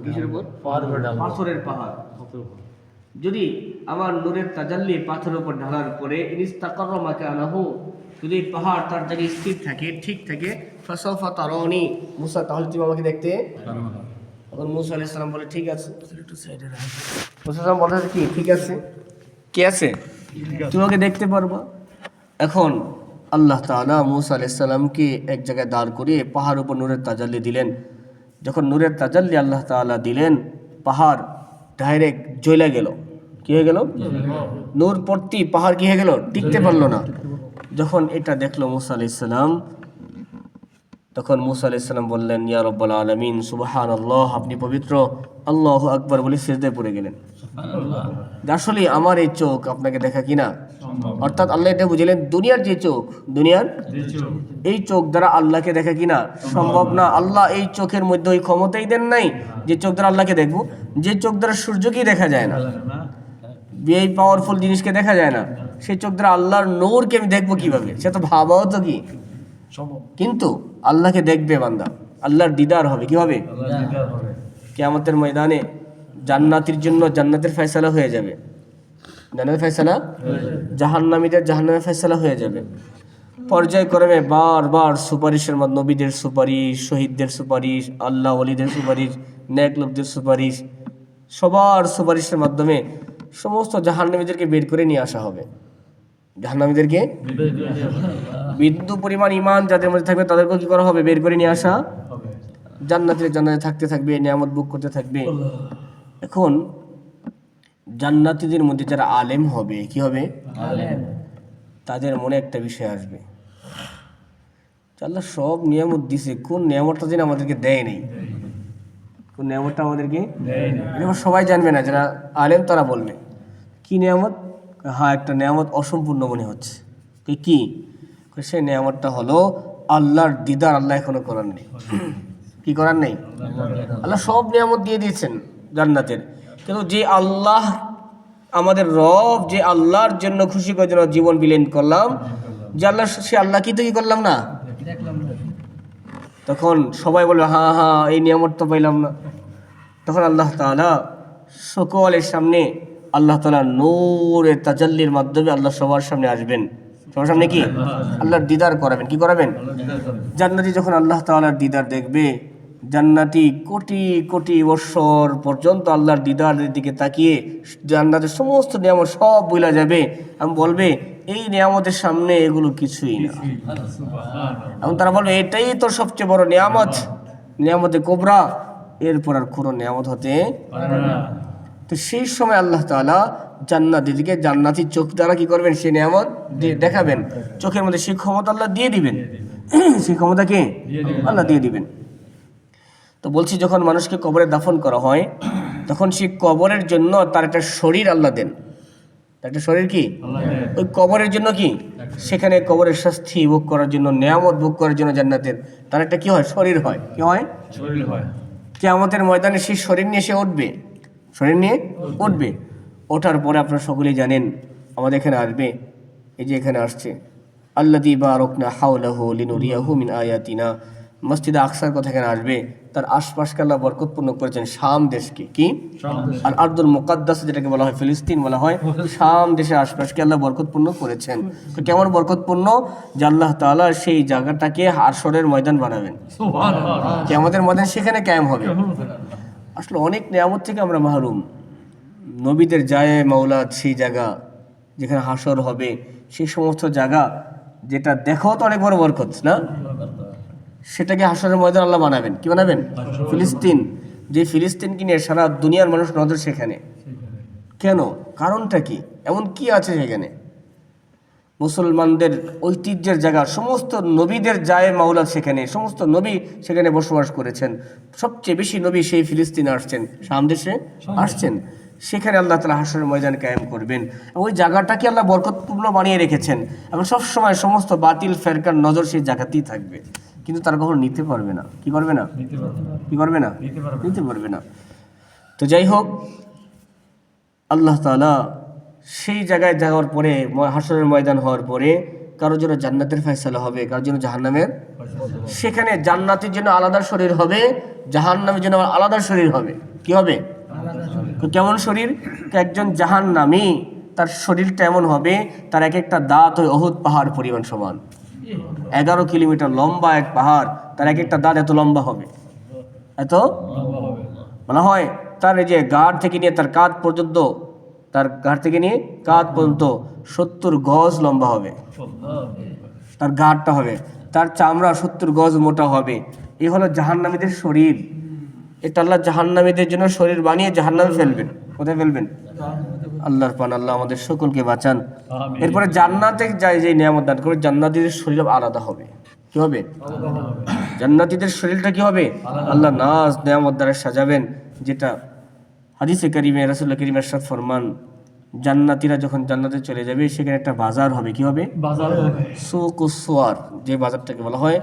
কিসের উপর? পাথরের পাহাড়। যদি আমার নূরের তাজাল্লি পাথরের উপর ঢালার পরে ইনিস্তাকাররা মাকানাহু, যদি পাহাড় তার জায়গায় স্থির থাকে, ঠিক থাকে, ফাসাউফা তারানি মুসা, তাহলে তুমি আমাকে দেখতে। তখন মুসা আলাইহিস সালাম বলে ঠিক আছে। মুসা সালাম বলে কি ঠিক আছে, কি আছে, তুমি আমাকে দেখতে পারবা। এখন আল্লাহ তাআলা মুসা আলাইহিস সালামকে এক জায়গায় দাঁড় করিয়ে পাহাড়ের উপর নূরের তাজাল্লি দিলেন। যখন নূরের তাজাল্লি আল্লাহ তাআলা দিলেন, পাহাড় ডাইরেক্ট জ্বলে গেল। কি হয়ে গেল? নূর পড়তেই পাহাড় কি হয়ে গেল? টিকতে পারলো না। যখন এটা দেখলো মুসা আলাইহিস সালাম, তখন মুসা আলাইহিস সালাম বললেন, ইয়া রাব্বাল আলামিন, সুবহানাল্লাহ, আপনি পবিত্র, আল্লাহু আকবার বলে সিজদায় পড়ে গেলেন। আসলে আমার এই চোখ আপনাকে দেখা কিনা, অর্থাৎ আল্লাহ এটা বুঝলেন দুনিয়ার যে চোখ, দুনিয়ার এই চোখ দ্বারা আল্লাহকে দেখা কিনা সম্ভব না। আল্লাহ এই চোখের মধ্যে ওই ক্ষমতাই দেন নাই যে চোখ দ্বারা আল্লাহকে দেখবো। যে চোখ দ্বারা সূর্যকেই দেখা যায় না, এই পাওয়ারফুল জিনিসকে দেখা যায় না, সেই চোখ দ্বারা আল্লাহর নূরকে আমি দেখবো কিভাবে? সে তো ভাবাও তো কি। কিন্তু আল্লাহকে দেখবে বান্দা, আল্লাহর দিদার হবে। কি হবে? কিয়ামতের ময়দানে জান্নাতীর জন্য জান্নাতের ফয়সালা হয়ে যাবে, জান্নাতের ফয়সালা, জাহান্নামীদের জাহান্নামের ফয়সালা হয়ে যাবে। পর্যায়ক্রমে বারবার সুপারিশের মাধ্যমে, নবীদের সুপারিশ, শহীদদের সুপারিশ, আল্লাহ ওলিদের সুপারিশ, নেক লোকদের সুপারিশ, সবার সুপারিশের মাধ্যমে সমস্ত জাহান্নামীদেরকে বের করে নিয়ে আসা হবে। জাহান্নামীদেরকে বিন্দু পরিমাণ ঈমান যাদের মধ্যে থাকবে তাদেরকে কি করা হবে? বের করে নিয়ে আসা হবে। জান্নাতে থাকতে থাকবে, নিয়ামত ভোগ করতে থাকবে। এখন জান্নাতীদের মধ্যে যারা আলেম হবে, কি হবে? আলেম। তাদের মনে একটা বিষয় আসবে, আল্লাহ সব নিয়ামত দিছে, কোন নিয়ামতটা যেন আমাদেরকে দেয় নেই, কোন নিয়ামতটা আমাদেরকে দেয় না। এটা সবাই জানবে না, যারা আলেম তারা বলবে কি নিয়ামত? হ্যাঁ, একটা নিয়ামত অসম্পূর্ণ মনে হচ্ছে। কি? সেই নিয়ামতটা হলো আল্লাহর দিদার আল্লাহ এখনো করার নেই। কি করার নেই? আল্লাহ সব নিয়ামত দিয়ে দিয়েছেন জান্নাতের, কিন্তু যে আল্লাহ আমাদের রব, যে আল্লাহর জন্য খুশি করার জন্য জীবন বিলীন করলাম, যে আল্লাহ, সে আল্লাহ কি তো কি করলাম না। তখন সবাই বলবে হ্যাঁ হ্যাঁ, এই নিয়ামত তো পাইলাম না। তখন আল্লাহ তাআলা সকলের সামনে, আল্লাহ তাআলা নূরের তাজাল্লির মাধ্যমে আল্লাহ সবার সামনে আসবেন। সবার সামনে কি? আল্লাহর দিদার করাবেন। কি করাবেন? জান্নাতি যখন আল্লাহ তাআলার দিদার দেখবে, জান্নাতি কোটি কোটি বছর পর্যন্ত আল্লাহর দিদারের দিকে তাকিয়ে জান্নাতের সমস্ত নিয়ামত সব ভুলে যাবে। আমি বলবে এই নিয়ামতের সামনে এগুলো কিছুই না। এখন তারা বলবে এটাই তো সবচেয়ে বড় নিয়ামত, নিয়ামতে কোবরা, এরপর আর কোনো নিয়ামত হতে পারে না। তো সেই সময় আল্লাহ তাআলা জান্নাতীদেরকে জান্নাতি চোখ দ্বারা কি করবেন? সেই নিয়ামত দেখাবেন। চোখের মধ্যে সেই ক্ষমতা আল্লাহ দিয়ে দিবেন। সেই ক্ষমতাকে আল্লাহ দিয়ে দিবেন। তো বলছি, যখন মানুষকে কবরে দাফন করা হয়, তখন সেই কবরের জন্য তার একটা শরীর আল্লাহ দেন। একটা শরীর কি? ওই কবরের জন্য কি, সেখানে কবরের শাস্তি ভোগ করার জন্য, নিয়ামত ভোগ করার জন্য জান্নাতের তার একটা কি হয়? শরীর হয়। কি হয়? শরীর হয়। কিয়ামতের ময়দানে সেই শরীর নিয়ে সে উঠবে, শরীর নিয়ে উঠবে। ওঠার পরে আপনারা সকলেই জানেন আমাদের এখানে আসবে, এই যে এখানে আসছে আল্লাযী বারাকনা হাওলাহু লিনুরিয়াহু মিন আয়াতিনা, মসজিদে আকসার কথা এখানে আসবে। তার আশপাশকে আল্লাহ বরকতপূর্ণ করেছেন। শাম দেশকে, কি আর আরদুল মুকাদ্দাস যেটাকে বলা হয়, ফিলিস্তিন বলা হয়, শাম দেশের আশপাশকে আল্লাহ বরকতপূর্ণ করেছেন। তো কেমন বরকতপূর্ণ? যে আল্লাহ তাআলা সেই জায়গাটাকে হাশরের ময়দান বানাবেন, কিয়ামতের ময়দান সেখানে কায়েম হবে। আসলে অনেক নিয়ামত থেকে আমরা মাহরুম। নবীদের জায়ে মাওলাদ, সেই জায়গা যেখানে হাশর হবে, সেই সমস্ত জায়গা যেটা দেখো তো অনেক বড় বরকত না, সেটাকে হাশরের ময়দান আল্লাহ বানাবেন। কি বানাবেন? ফিলিস্তিন। যে ফিলিস্তিনকে নিয়ে সারা দুনিয়ার মানুষ নজর সেখানে। কেন? কারণটা কি? এমন কি আছে সেখানে? মুসলমানদের ঐতিহ্যের জায়গা, সমস্ত নবীদের জায়ে মাওলাদ সেখানে, সমস্ত নবী সেখানে বসবাস করেছেন। সবচেয়ে বেশি নবী সেই ফিলিস্তিনে আসছেন, শাম দেশে আসছেন। সেখানে আল্লাহ তাআলা হাশরের ময়দান কায়েম করবেন। ওই জায়গাটাকে আল্লাহ বরকতপূর্ণ বানিয়ে রেখেছেন এবং সবসময় সমস্ত বাতিল ফেরকার নজর সেই জায়গাতেই থাকবে, কিন্তু তারা কখনো নিতে পারবে না। কি করবে না? কি করবে না? নিতে পারবে না। তো যাই হোক, আল্লাহ তাআলা সেই জায়গায় যাওয়ার পরে, হাশরের ময়দান হওয়ার পরে কারোর জন্য জান্নাতের ফয়সালা হবে, কারোর জন্য জাহান্নামের। সেখানে জান্নাতের জন্য আলাদা শরীর হবে, জাহান্নামের জন্য আলাদা শরীর হবে। কি হবে? কেমন শরীর? একজন জাহান্নামী, তার শরীরটা এমন হবে, তার এক একটা দাঁত ওই অহুদ পাহাড় পরিমাণ সমান। 11 কিলোমিটার লম্বা এক পাহাড়, তার এক একটা দাঁত এত লম্বা হবে, এত বলা হয়। তার এই যে গাড় থেকে নিয়ে তার কাঁধ পর্যন্ত, তার গাড় থেকে নিয়ে কাঁধ পর্যন্ত 70 গজ লম্বা হবে তার গাড়টা হবে, তার চামড়া 70 গজ মোটা হবে। এই হলো জাহান্নামীদের শরীর। এটা আল্লাহ জাহান্নামীদের জন্য শরীর বানিয়ে জাহান্নামে ফেলবেন। কোথায় ফেলবেন? আল্লাহর পান, আল্লাহ আমাদের সকলকে বাঁচান। এরপরে জান্নাতে যায় যে নিয়ামত দান করবে, জান্নাতীদের শরীর আলাদা হবে। কি হবে? জান্নাতীদের শরীরটা কি হবে? আল্লাহ নাজ নিয়ামত দ্বারা সাজাবেন। যেটা হাদিসে কারিমে রাসূলুল্লাহ কারীম ইরশাদ ফরমান, জান্নাতীরা যখন জান্নাতে চলে যাবে সেখানে একটা বাজার হবে। কি হবে? বাজার হবে। সুকুস সুয়ার, যে বাজারটাকে বলা হয়,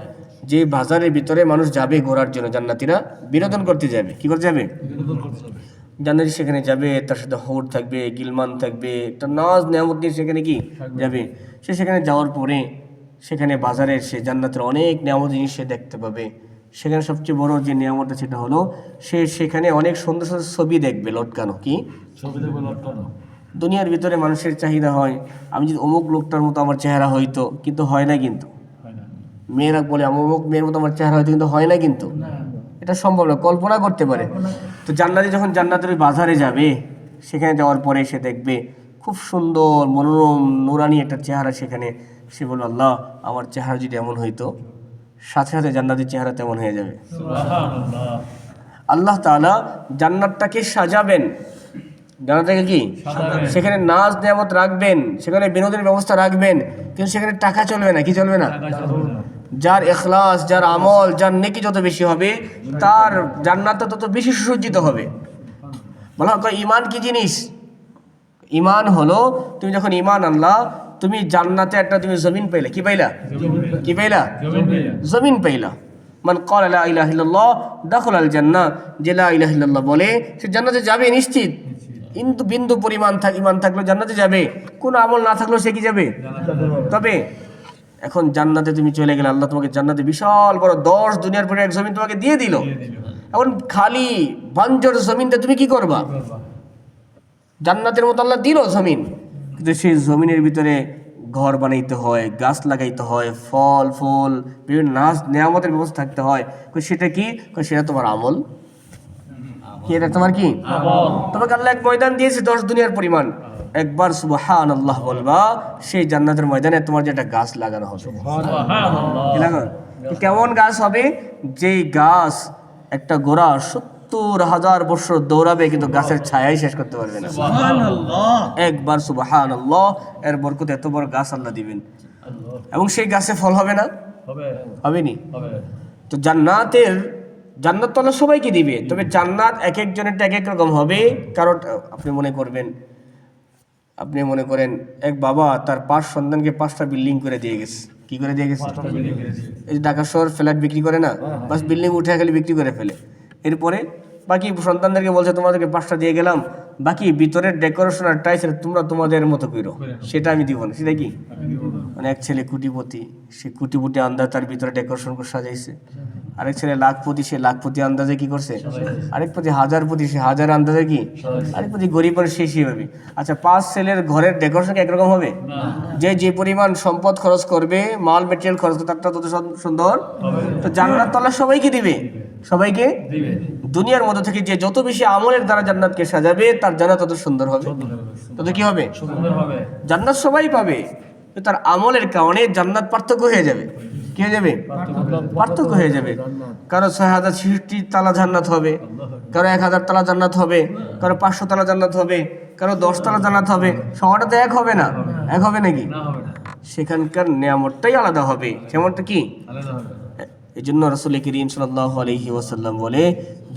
যে বাজারের ভিতরে মানুষ যাবে ঘোরার জন্য, জান্নাতীরা বিনোদন করতে যাবে। কি করতে যাবে? জান্নাতি সেখানে যাবে, তার সাথে হৌর থাকবে, গিলমান থাকবে, একটা নাজ নিয়ামত নিয়ে সেখানে কি যাবে। সে সেখানে যাওয়ার পরে সেখানে বাজারে সে জান্নাতের অনেক নিয়ামত জিনিস সে দেখতে পাবে। সেখানে সবচেয়ে বড় যে নিয়ামতটা সেটা হলো সে সেখানে অনেক সুন্দর সুন্দর ছবি দেখবে লটকানো। কি ছবি দেখবে? লটকানো। দুনিয়ার ভিতরে মানুষের চাহিদা হয়, আমি যদি অমুক লোকটার মতো আমার চেহারা হইতো, কিন্তু হয় না। কিন্তু মেয়েরা বলে অমুক মেয়ের মতো আমার চেহারা হয়তো, কিন্তু হয় না। কিন্তু এটা সম্ভব না, কল্পনা করতে পারে। তো জান্নাতি যখন জান্নাতের ওই বাজারে যাবে, সেখানে যাওয়ার পরে সে দেখবে খুব সুন্দর মনোরম নুরানি একটা চেহারা সেখানে। সে বলল, আল্লাহ আমার চেহারা যদি এমন হইতো, সাথে সাথে জান্নাতের চেহারা তেমন হয়ে যাবে। আল্লাহ তাআলা জান্নাতটাকে সাজাবেন। জান্নাতটাকে কি সেখানে নাজ নিয়ামত রাখবেন, সেখানে বিনোদনের ব্যবস্থা রাখবেন, কিন্তু সেখানে টাকা চলবে না। কি চলবে না? যার ইখলাস, যার আমল, যার নেকি যত বেশি হবে, তার জান্নাতটা তত বেশি সুসজ্জিত হবে। বলা হয় ঈমান কি জিনিস? ঈমান হলো, তুমি যখন ঈমান আনলা, তুমি জান্নাতে একটা তুমি জমিন পাইলা। কি পাইলা? কি পাইলা? জমিন পাইলা। মান ক্বালা লা ইলাহা ইল্লাল্লাহ দাখালাল জান্নাহ, যে লা ইলাহা ইল্লাল্লাহ বলে সে জান্নাতে যাবে নিশ্চিত। কিন্তু বিন্দু পরিমাণ ঈমান থাকলে জান্নাতে যাবে, কোনো আমল না থাকলেও সে কি যাবে? তবে এখন জান্নাতে তুমি চলে গেলে, আল্লাহ তোমাকে জান্নাতে বিশাল বড় 10 দুনিয়ার পরে এক জমিন তোমাকে দিয়ে দিল। এখন খালি বাঞ্জর জমিনটা তুমি কি করবা? জান্নাতের মতো আল্লাহ দিল জমিন, কিন্তু সেই জমিনের ভিতরে ঘর বানাইতে হয়, গাছ লাগাইতে হয়, ফল ফুল বিভিন্ন নাজ নিয়ামতের ব্যবস্থা থাকতে হয়। সেটা কি? সেটা তোমার আমল। কি এটা তোমার কি? তোমাকে আল্লাহ এক ময়দান দিয়েছে 10 দুনিয়ার পরিমাণ, একবার সুবহানাল্লাহ বলবা, সেই জান্নাতের ময়দানে তোমার যে একটা গাছ লাগানো হবে। কেমন গাছ হবে? যেই গাছ একটা গোড়া 70,000 বছর দৌড়াবে, কিন্তু গাছের ছায়াই শেষ করতে পারবে না। একবার সুবহানাল্লাহ, এর বরকতে এত বড় গাছ আল্লাহ দিবেন, এবং সেই গাছে ফল হবে না? হবে নি? তো জান্নাত তো আল্লাহ সবাইকে দিবে, তবে জান্নাত এক একজনের এক এক রকম হবে। কারণ আপনি মনে করেন এক বাবা তার 5 সন্তানকে 5টা বিল্ডিং করে দিয়ে গেছে। কি করে দিয়ে গেছে? এই ঢাকা শহর ফ্ল্যাট বিক্রি করে না, বাস বিল্ডিং উঠে খালি বিক্রি করে ফেলে। এরপরে বাকি সন্তানদেরকে বলছে তোমাদেরকে 5টা দিয়ে গেলাম, বাকি ভিতরের ডেকোরেশন আর টাইলস তোমরা তোমাদের মতো করো, সেটা আমি দিব না। সেটা কি? মানে এক ছেলে কোটিপতি, সে কোটিপতি আন্দাজ তার ভিতরে ডেকোরেশন করে সাজাইছে। আরেক ছেলে লাখপতি, সে লাখপতি আন্দাজে কি করছে? আরেক পতি হাজারপতি, সে হাজার আন্দাজে কি? আরেক পতি গরিব শেষই হবে। আচ্ছা, 5 ছেলের ঘরের ডেকোরেশন একরকম হবে? যে পরিমাণ সম্পদ খরচ করবে, মাল মেটেরিয়াল খরচ করবে, তারটা তত সুন্দর। তো জান্নাত আল্লাহ সবাইকে দিবে, সবাইকে। দুনিয়ার মধ্যে থেকে যে যত বেশি আমলের দ্বারা জান্নাতকে সাজাবে, তার জান্নাত তত সুন্দর হবে, তত কি হবে? জান্নাত সবাই পাবে, তার আমলের কারণে জান্নাত পার্থক্য হয়ে যাবে। কি হয়ে যাবে? পার্থক্য হয়ে যাবে। কারো 6066 তালা জান্নাত হবে, কারো 1000 তালা জান্নাত হবে, কারো 500 তালা জান্নাত হবে, কারো 10 তালা জান্নাত হবে। সবারটা তো এক হবে না। এক হবে নাকি? সেখানকার নিয়ামতটাই আলাদা হবে। যেমনটা কি? এই জন্য রাসূল কারীম সাল্লাল্লাহু আলাইহি ওয়াসাল্লাম বলে,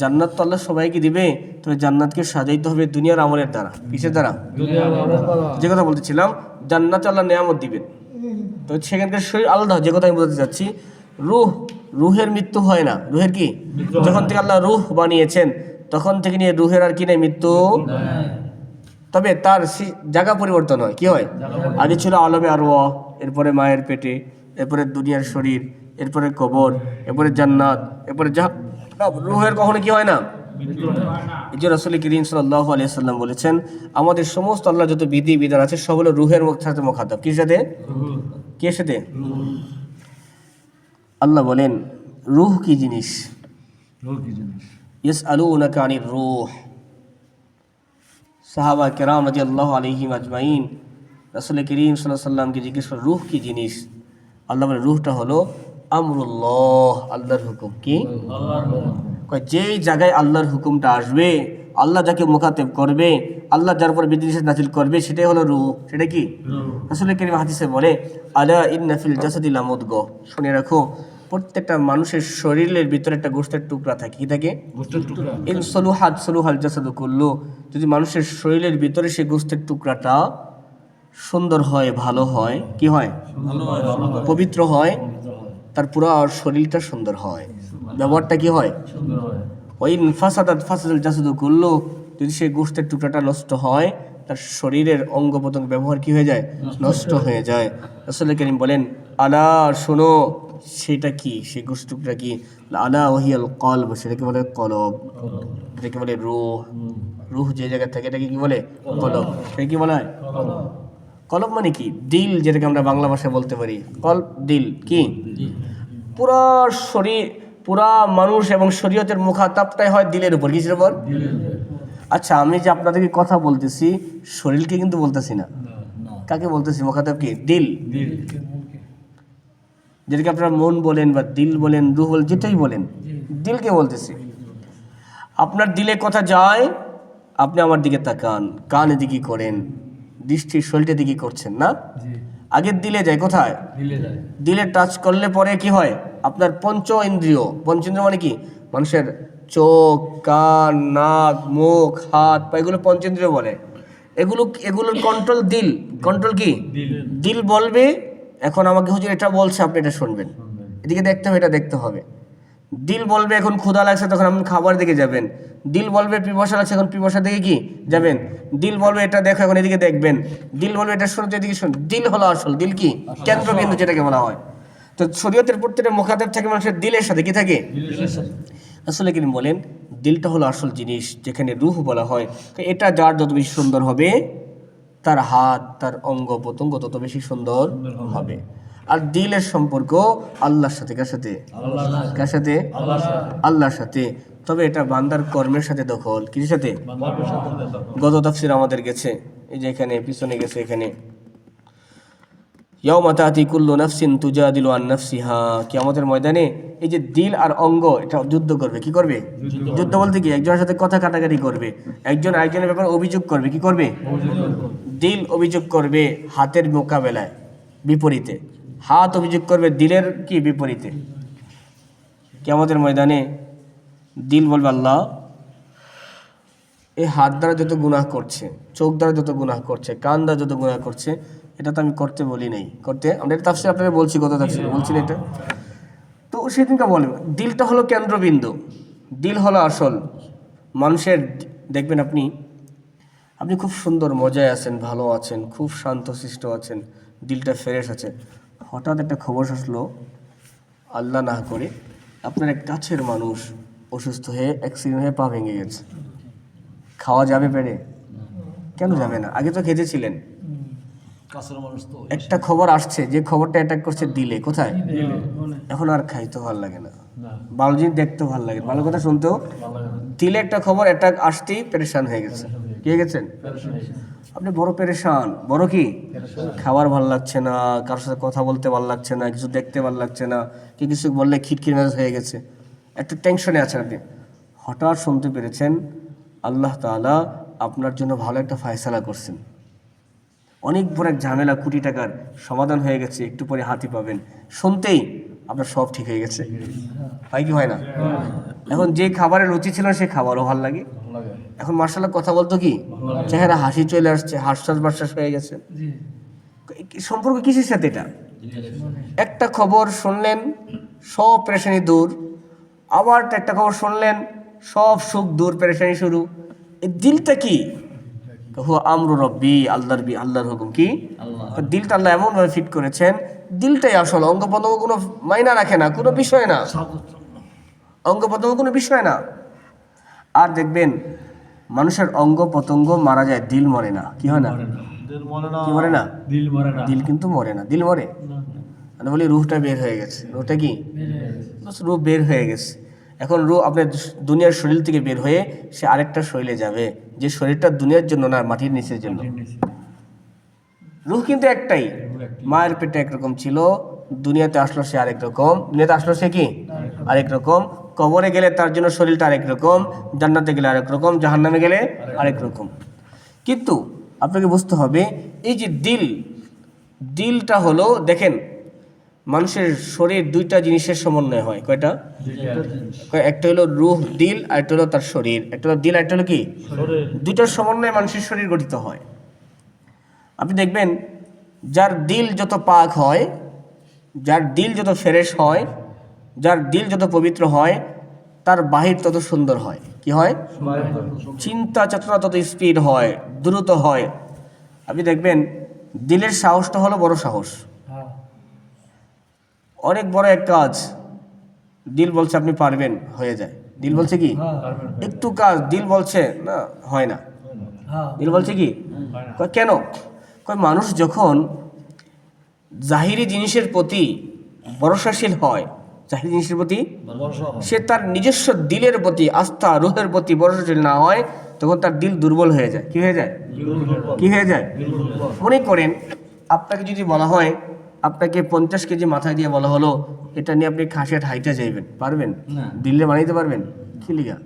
জান্নাত তো আল্লাহ সবাইকে দিবে, তবে জান্নাতকে সাজাইতে হবে দুনিয়ার আমলের দ্বারা। কিসের দ্বারা? যে কথা বলতেছিলাম, জান্নাতে আল্লাহ নিয়ামত দিবেন, তো সেখানকার শরীর আলাদা। যে কথা আমি বলতে চাচ্ছি, রুহের মৃত্যু হয় না। রুহের কি? যখন থেকে আল্লাহ রুহ বানিয়েছেন, তখন থেকে নিয়ে রুহের আর কি নেই, মৃত্যু। তবে তার জায়গা পরিবর্তন হয়। কি হয়? আগে ছিল আলমে আরওয়াহ, এরপরে মায়ের পেটে, এরপরে দুনিয়ার শরীর, এরপরে কবর, এরপরে জান্নাত, এরপরে জাহান্নাম। রুহের কখনো কি হয় না? এই যে রাসূল করিম সাল্লাল্লাহু আলাইহি সাল্লাম বলেছেন, আমাদের সমস্ত আল্লাহ যত বিধি বিধান আছে সব হলো রুহের সাথে মুখাতাব। কির সাথে? কে সাথে? আল্লাহ বলেন রূহ কি জিনিস? ইয়াসআলুনাকা আনির রূহ। সাহাবা কেরাম রাদিয়াল্লাহু আলাইহিম আজমাইন রাসূল করিম সাল্লাল্লাহু আলাইহি সাল্লামকে জিজ্ঞেস করে রূহ কি জিনিস? আল্লাহ বলে রূহটা হলো আমরুল্লাহ, আল্লাহর হুকুম। কি? যেই জায়গায় আল্লাহর হুকুমটা আসবে, আল্লাহ যাকে মুখাতেব করবে, আল্লাহ যার উপর বিধিনিষেধ নাযিল করবে, সেটাই হলো রূহ। সেটা কি? রাসূল করিম হাদিসে বলে আলা ইন্না ফিল জাসাদি লামুদগা, শুনে রাখো প্রত্যেকটা মানুষের শরীরের ভিতরে একটা গোশতের টুকরা থাকে। কি থাকে? গোশতের টুকরা। ইন সলুহাত সলুহাল জাসাদু কুল্লু, যদি মানুষের শরীরের ভিতরে সেই গোশতের টুকরাটা সুন্দর হয়, ভালো হয়, কি হয়? পবিত্র হয়, তার পুরো শরীরটা সুন্দর হয়, ব্যবহারটা কি হয়? ওয়াইন ফাসাদাত ফাসাদাল জাসাদু কুল্লু, যদি সেই গোশতের টুকরাটা নষ্ট হয়, তার শরীরের অঙ্গ প্রত্যঙ্গ ব্যবহার কি হয়ে যায়? নষ্ট হয়ে যায়। রাসূল করিম বলেন আলা শোনো, সেটা কি? সেই গোশতের টুকরা কি? আলা ওয়াহিয়াল কলব, সেটাকে বলে কলব, এটাকে বলে রূহ। রূহ যে জায়গায় থাকে এটাকে কি বলে? কলব। সেটা কি বলা হয়? কলব মানে কি? দিল, যেটাকে আমরা বাংলা ভাষায় বলতে পারি কলব, দিল। কি? পুরা শরীর, পুরা মানুষ এবং শরীয়তের মুখাতাবটাই হয় দিলের উপর। কিসের উপর? আচ্ছা, আমি যে আপনাদেরকে কথা বলতেছি, শরীরকে কিন্তু বলতেছি না। কাকে বলতেছি? মুখাতাব কি? দিল। যেটাকে আপনারা মন বলেন বা দিল বলেন, রূহ বলেন, যেটাই বলেন, দিলকে বলতেছি। আপনার দিলে কথা যায়, আপনি আমার দিকে তাকান, কান এদিকে করেন, দৃষ্টি শরীরটা দিকে করছেন না? আগের দিলে যায়। কোথায়? দিলে টাচ করলে পরে কি হয়? আপনার পঞ্চ ইন্দ্রিয় মানে কি? মানুষের চোখ, কান, নাক, মুখ, হাত পা, এগুলো পঞ্চেন্দ্রিয় বলে। এগুলোর কন্ট্রোল দিল। কন্ট্রোল কি? দিল বলবে এখন আমাকে হুজুর এটা বলছে, আপনি এটা শুনবেন, এদিকে দেখতে হবে, এটা দেখতে হবে। দিল বলবে এখন ক্ষুধা লাগছে, তখন আপনি খাবার দিকে যাবেন। দিল বলবে পিপাসা লাগছে, এখন পিপাসা দিকে কি যাবেন। দিল বলবে এটা দেখো, এখন এদিকে দেখবেন। দিল বলবে এটা শুনতে, এদিকে শুন। দিল হলো আসল। দিল কি? কেন্দ্রবিন্দু, যেটাকে বলা হয়। তো শরীয়তের প্রত্যেকটা মুখাতাব থাকে মানুষের দিলের সাথে। কি থাকে? রাসূল করিম বলেন দিলটা হলো আসল জিনিস, যেখানে রূহ বলা হয়। এটা যার যত বেশি সুন্দর হবে, তার হাত, তার অঙ্গ প্রত্যঙ্গ তত বেশি সুন্দর হবে। আর দিলের সম্পর্ক আল্লাহর সাথে। কার সাথে? কার সাথে? আল্লাহর সাথে। তবে এটা বান্দার কর্মের সাথে দখল। কিসের সাথে? গত তাফসীর আমাদের গেছে, এই যে এখানে পিছনে গেছে, এখানে ইয়াউমা তাতি কুল্লু নাফসিন তুজাদিলু আন নাফসিহা, কিয়ামতের ময়দানে এই যে দিল আর অঙ্গ, এটা যুদ্ধ করবে। কি করবে? যুদ্ধ বলতে কি? একজনের সাথে কথা কাটাকাটি করবে, একজন আরেকজনের ব্যাপারে অভিযোগ করবে। কি করবে? দিল অভিযোগ করবে হাতের মোকাবেলায়, বিপরীতে। হাত অভিযোগ করবে দিলের কি? বিপরীতে। কিয়ামতের ময়দানে দিল বলবে আল্লাহ, এই হাত দ্বারা যত গুনাহ করছে, চোখ দ্বারা যত গুনাহ করছে, কান দ্বারা যত গুনাহ করছে, এটা তো আমি করতে বলি নাই। করতে আমরা এটা তাফসীর আপনাদের বলছি, গত তাফসীর বলছি না এটা। তো সেদিনকে বলবে দিলটা হলো কেন্দ্রবিন্দু, দিল হলো আসল। মানুষের দেখবেন আপনি খুব সুন্দর মজায় আছেন, ভালো আছেন, খুব শান্তশিষ্ট আছেন, দিলটা ফ্রেশ আছে। হঠাৎ একটা খবর আসলো, আল্লাহ না করে আপনার এক কাছের মানুষ অসুস্থ হয়ে অ্যাক্সিডেন্ট হয়ে পা ভেঙে গেছে। খাওয়া যাবে পেটে? কেন যাবে না? আগে তো খেতেছিলেন। একটা খবর আসছে, যে খবরটা অ্যাটাক করছে দিলে। কোথায়? এখন আর খাইতে ভালো লাগে না, ভালো জিনিস দেখতেও ভালো লাগে, ভালো কথা শুনতেও। দিলে একটা খবর অ্যাটাক আসতেই পেরেশান হয়ে গেছে। কি হয়ে গেছেন? আপনি বড় পেরেশান। বড় কি? খাবার ভালো লাগছে না, কারোর সাথে কথা বলতে ভালো লাগছে না, কিছু দেখতে ভালো লাগছে না, কি কিছু বললে খিটখিট মেজাজ হয়ে গেছে, একটা টেনশনে আছেন আপনি। হঠাৎ শুনতে পেরেছেন আল্লাহ তাআলা আপনার জন্য ভালো একটা ফয়সালা করছেন, অনেক বড় এক ঝামেলা, কোটি টাকার সমাধান হয়ে গেছে, একটু পরে হাতি পাবেন। শুনতেই আপনার সব ঠিক হয়ে গেছে। হয় কি হয় না? এখন যে খাবারের রুচি ছিল সেই খাবারও ভালো লাগে। এখন মাশাআল্লাহ কথা বলতো কি, চেহারা হাসি চলে আসছে, হাসশ্বাস বাশ্বাস হয়ে গেছে। সম্পর্ক কিসের সাথে? এটা একটা খবর শুনলেন, সব পেরেশানি দূর। আবার একটা খবর শুনলেন, সব সুখ দূর, পেরেশানি শুরু। এই দিলটা কি? হুয়া আমরু রব্বি, আল্লাহর হুকুম কি? আল্লাহ। দিলটা আল্লাহ এমনভাবে ফিট করেছেন, দিলটাই আসল, অঙ্গ প্রত্যঙ্গ কোনো মাইনা রাখে না, কোনো বিষয় না, অঙ্গ প্রত্যঙ্গ কোনো বিষয় না। আর দেখবেন মানুষের অঙ্গ প্রত্যঙ্গ মারা যায়, দিল মরে না। কি হয় না? কি মরে না? দিল মরে না। দিল কিন্তু মরে না, দিল মরে। আমরা বলি রুহটা বের হয়ে গেছে, রুহটা কি? বাস রুহ বের হয়ে গেছে। এখন রুহ আপনার দুনিয়ার শরীর থেকে বের হয়ে সে আরেকটা শরীরে যাবে, যে শরীরটা দুনিয়ার জন্য না, মাটির নিচের জন্য। রুহ কিন্তু একটাই, মায়ের পেটে একরকম ছিল, দুনিয়াতে আসলো সে আরেক রকম, দুনিয়াতে আসলো সে কি আরেক রকম, কবরে গেলে তার জন্য শরীরটা আরেক রকম, জান্নাতে গেলে আরেক রকম, জাহান্নামে গেলে আরেক রকম। কিন্তু আপনাকে বুঝতে হবে এই যে দিলটা হলো, দেখেন মানুষের শরীর দুইটা জিনিসের সমন্বয় হয়। কয়টা? একটা হলো রুহ দিল, আর একটা হলো তার শরীর। একটা হলো দিল, আর একটা হলো কি? দুইটার সমন্বয়ে মানুষের শরীর গঠিত হয়। আপনি দেখবেন যার দিল যত পাক হয়, যার দিল যত ফ্রেশ হয়, যার দিল যত পবিত্র হয়, তার বাহির তত সুন্দর হয়। কি হয়? চিন্তা চেতনা তত স্পিড হয়, দ্রুত হয়। আপনি দেখবেন দিলের সাহসটা হলো বড় সাহস, অনেক বড় এক কাজ দিল বলছে আপনি পারবেন, হয়ে যায়। দিল বলছে কি? একটু কাজ দিল বলছে না, হয় না। দিল বলছে কি? কয় কেন? কয় মানুষ যখন জাহিরি জিনিসের প্রতি ভরসাশীল হয়, জাহিরি জিনিসের প্রতি সে তার নিজস্ব দিলের প্রতি আস্থা, রুহের প্রতি ভরসাশীল না হয়, তখন তার দিল দুর্বল হয়ে যায়। কি হয়ে যায়? কি হয়ে যায়? মনে করেন আপনাকে যদি বলা হয়, আপনাকে 50 কেজি মাথায় দিয়ে বলা হলো এটা নিয়ে আপনি খাসিয়াট হাইটে যাইবেন, পারবেন? দিল্লি বানাইতে পারবেন? কি লিগা?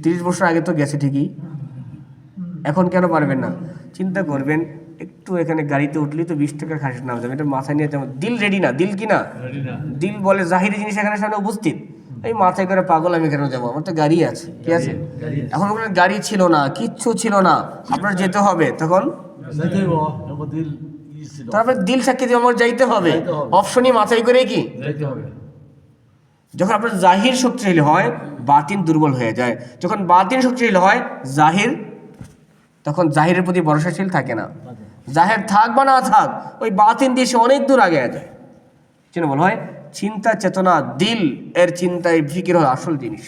30 বছর আগে তো গেছে ঠিকই, এখন কেন পারবেন না? চিন্তা করবেন, একটু এখানে গাড়িতে উঠলেই তো 20 টাকার খাসির নাম যাবে, এটা মাথায় নিয়ে যেমন দিল রেডি না। দিল কি না? দিল বলে জাহিরি জিনিস এখানে সামনে উপস্থিত, এই মাথায় করে পাগল আমি কেন যাবো, আমার তো গাড়ি আছে। কি আছে? এখন ওখানে গাড়ি ছিল না, কিচ্ছু ছিল না, আপনার যেতে হবে, তখন তারপরে দিল সাক্ষী দিয়ে আমার যাইতে হবে, অপশনই মাথায় করে কি? যখন আপনার জাহির শক্তিশালী হয়, বাতিন দুর্বল হয়ে যায়। যখন বাতিন শক্তিশালী হয়, জাহির, তখন জাহিরের প্রতি ভরসাশীল থাকে না। জাহের থাক বা না থাক, ওই বাতিন দিয়ে সে অনেক দূর আগে যায়। যেন বলা হয় চিন্তা চেতনা, দিল এর চিন্তায় ফিকির হল আসল জিনিস।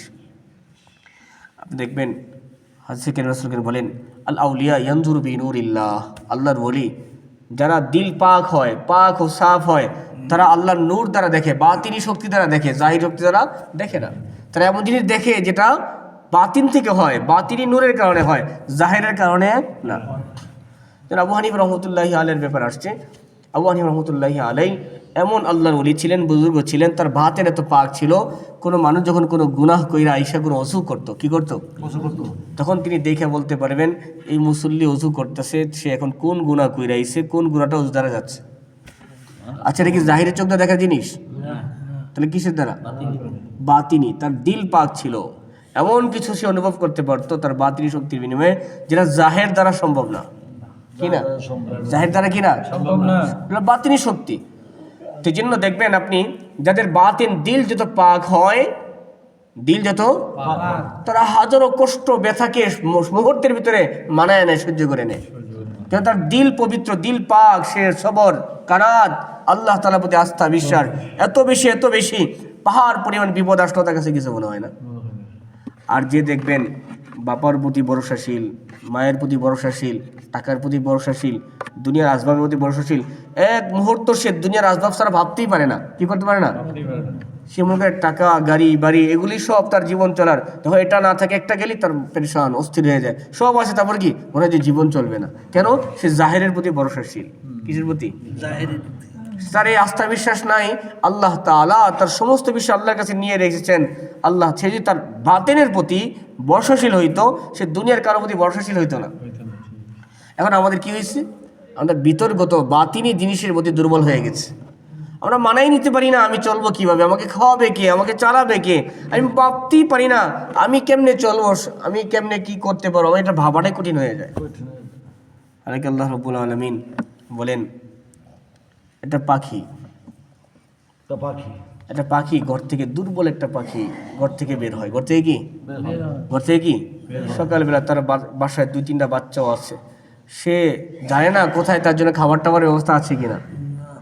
আপনি দেখবেন হাদিসে কেন রাসূল বলেন আল আউলিয়া ইয়ানজুরু বিনুরিল্লাহ, আল্লাহর ওলি যারা দিল পাক হয়, পাক ও সাফ হয়, তারা আল্লাহর নূর দ্বারা দেখে, বাতিনি শক্তি দ্বারা দেখে, জাহির শক্তি দ্বারা দেখে না। তারা এমন জিনিস দেখে যেটা বাতিন থেকে হয়, বাতিনি নূরের কারণে হয়, জাহিরের কারণে না। আবু হানিফা রহমতুল্লাহি আলাইহির ব্যাপার আসছে। আবু হানিফা রহমতুল্লাহি আলাই এমন আল্লাহর ওলি ছিলেন, বুজুর্গ ছিলেন, তার বাতেন এত পাক ছিল, কোনো মানুষ যখন কোনো গুনাহ কইরা আইসা কোনো অজু করতো, কি করতো? তখন তিনি দেখে বলতে পারবেন এই মুসল্লি অজু করতেছে, সে এখন কোন গুনাহ কইরা আইছে, কোন গুনাহটা অজু দ্বারা যাচ্ছে। আচ্ছা, এটা কি জাহিরের চোখ দিয়ে দেখার জিনিস? তাহলে কিসের দ্বারা? বাতিনি। তার দিল পাক ছিল, এমন কিছু সে অনুভব করতে পারতো তার বাতিনি শক্তির বিনিময়ে, যেটা জাহের দ্বারা সম্ভব না। কি না? জাহের দ্বারা কি না সম্ভব না, বাতিনি শক্তি। তো জন্য দেখবেন আপনি যাদের বাতিন দিল যত পাক হয়, দিল যত তারা হাজারো কষ্ট ব্যথাকে মুহূর্তের ভিতরে মানায় নেয়, সহ্য করে নেয়, কেন তার দিল পবিত্র, দিল পাক, সে সবর, কানাত, আল্লাহ তাআলার প্রতি আস্থা বিশ্বাস এত বেশি, পাহাড় পরিমাণ বিপদ আসলো তার কাছে কিছু মনে হয় না। আর যে দেখবেন বাবার প্রতি ভরসাশীল, মায়ের প্রতি ভরসাশীল, টাকার প্রতি ভরসাশীল, দুনিয়ার আসবাবের প্রতি ভরসাশীল, এক মুহূর্ত সে দুনিয়ার আসবাব ছাড়া ভাবতেই পারে না, কি করতে পারে না। সে মনে করে টাকা, গাড়ি, বাড়ি এগুলি সব তার জীবন চলার, যখন এটা না থাকে একটা গেলি তার পেরেশান, অস্থির হয়ে যায়, সব আছে, তারপর কি মনে হয় যে জীবন চলবে না। কেন? সে জাহেরের প্রতি ভরসাশীল। কিসের প্রতি? তার এই আস্থা বিশ্বাস নাই। আল্লাহ তাআলা তার সমস্ত বিষয় আল্লাহর কাছে নিয়ে রেখেছেন। আল্লাহ সে যদি তার বাতিনের প্রতি ভরসাশীল হইতো, সে দুনিয়ার কারোর প্রতি ভরসাশীল হইতো না। এখন আমাদের কি হয়েছে? আমরা বিতর্গত বাতিনি জিনিসের প্রতি দুর্বল হয়ে গেছে। আমরা মানাই নিতে পারি না, আমি চলবো কিভাবে, আমাকে খাওয়াবে কে, আমাকে চালাবে কে, আমি ভাবতেই পারি না আমি কেমনে চলবো, আমি কেমনে কি করতে পারবো, আমার এটা ভাবাটাই কঠিন হয়ে যায়। আল্লাহ রাব্বুল আলামিন বলেন একটা পাখি ঘর থেকে, দুর্বল একটা পাখি ঘর থেকে বের হয়, ঘর থেকে কি সকালবেলা তার বাসায় 2-3টা বাচ্চাও আছে, সে জানে না কোথায় তার জন্য খাবার টাবার ব্যবস্থা আছে কিনা।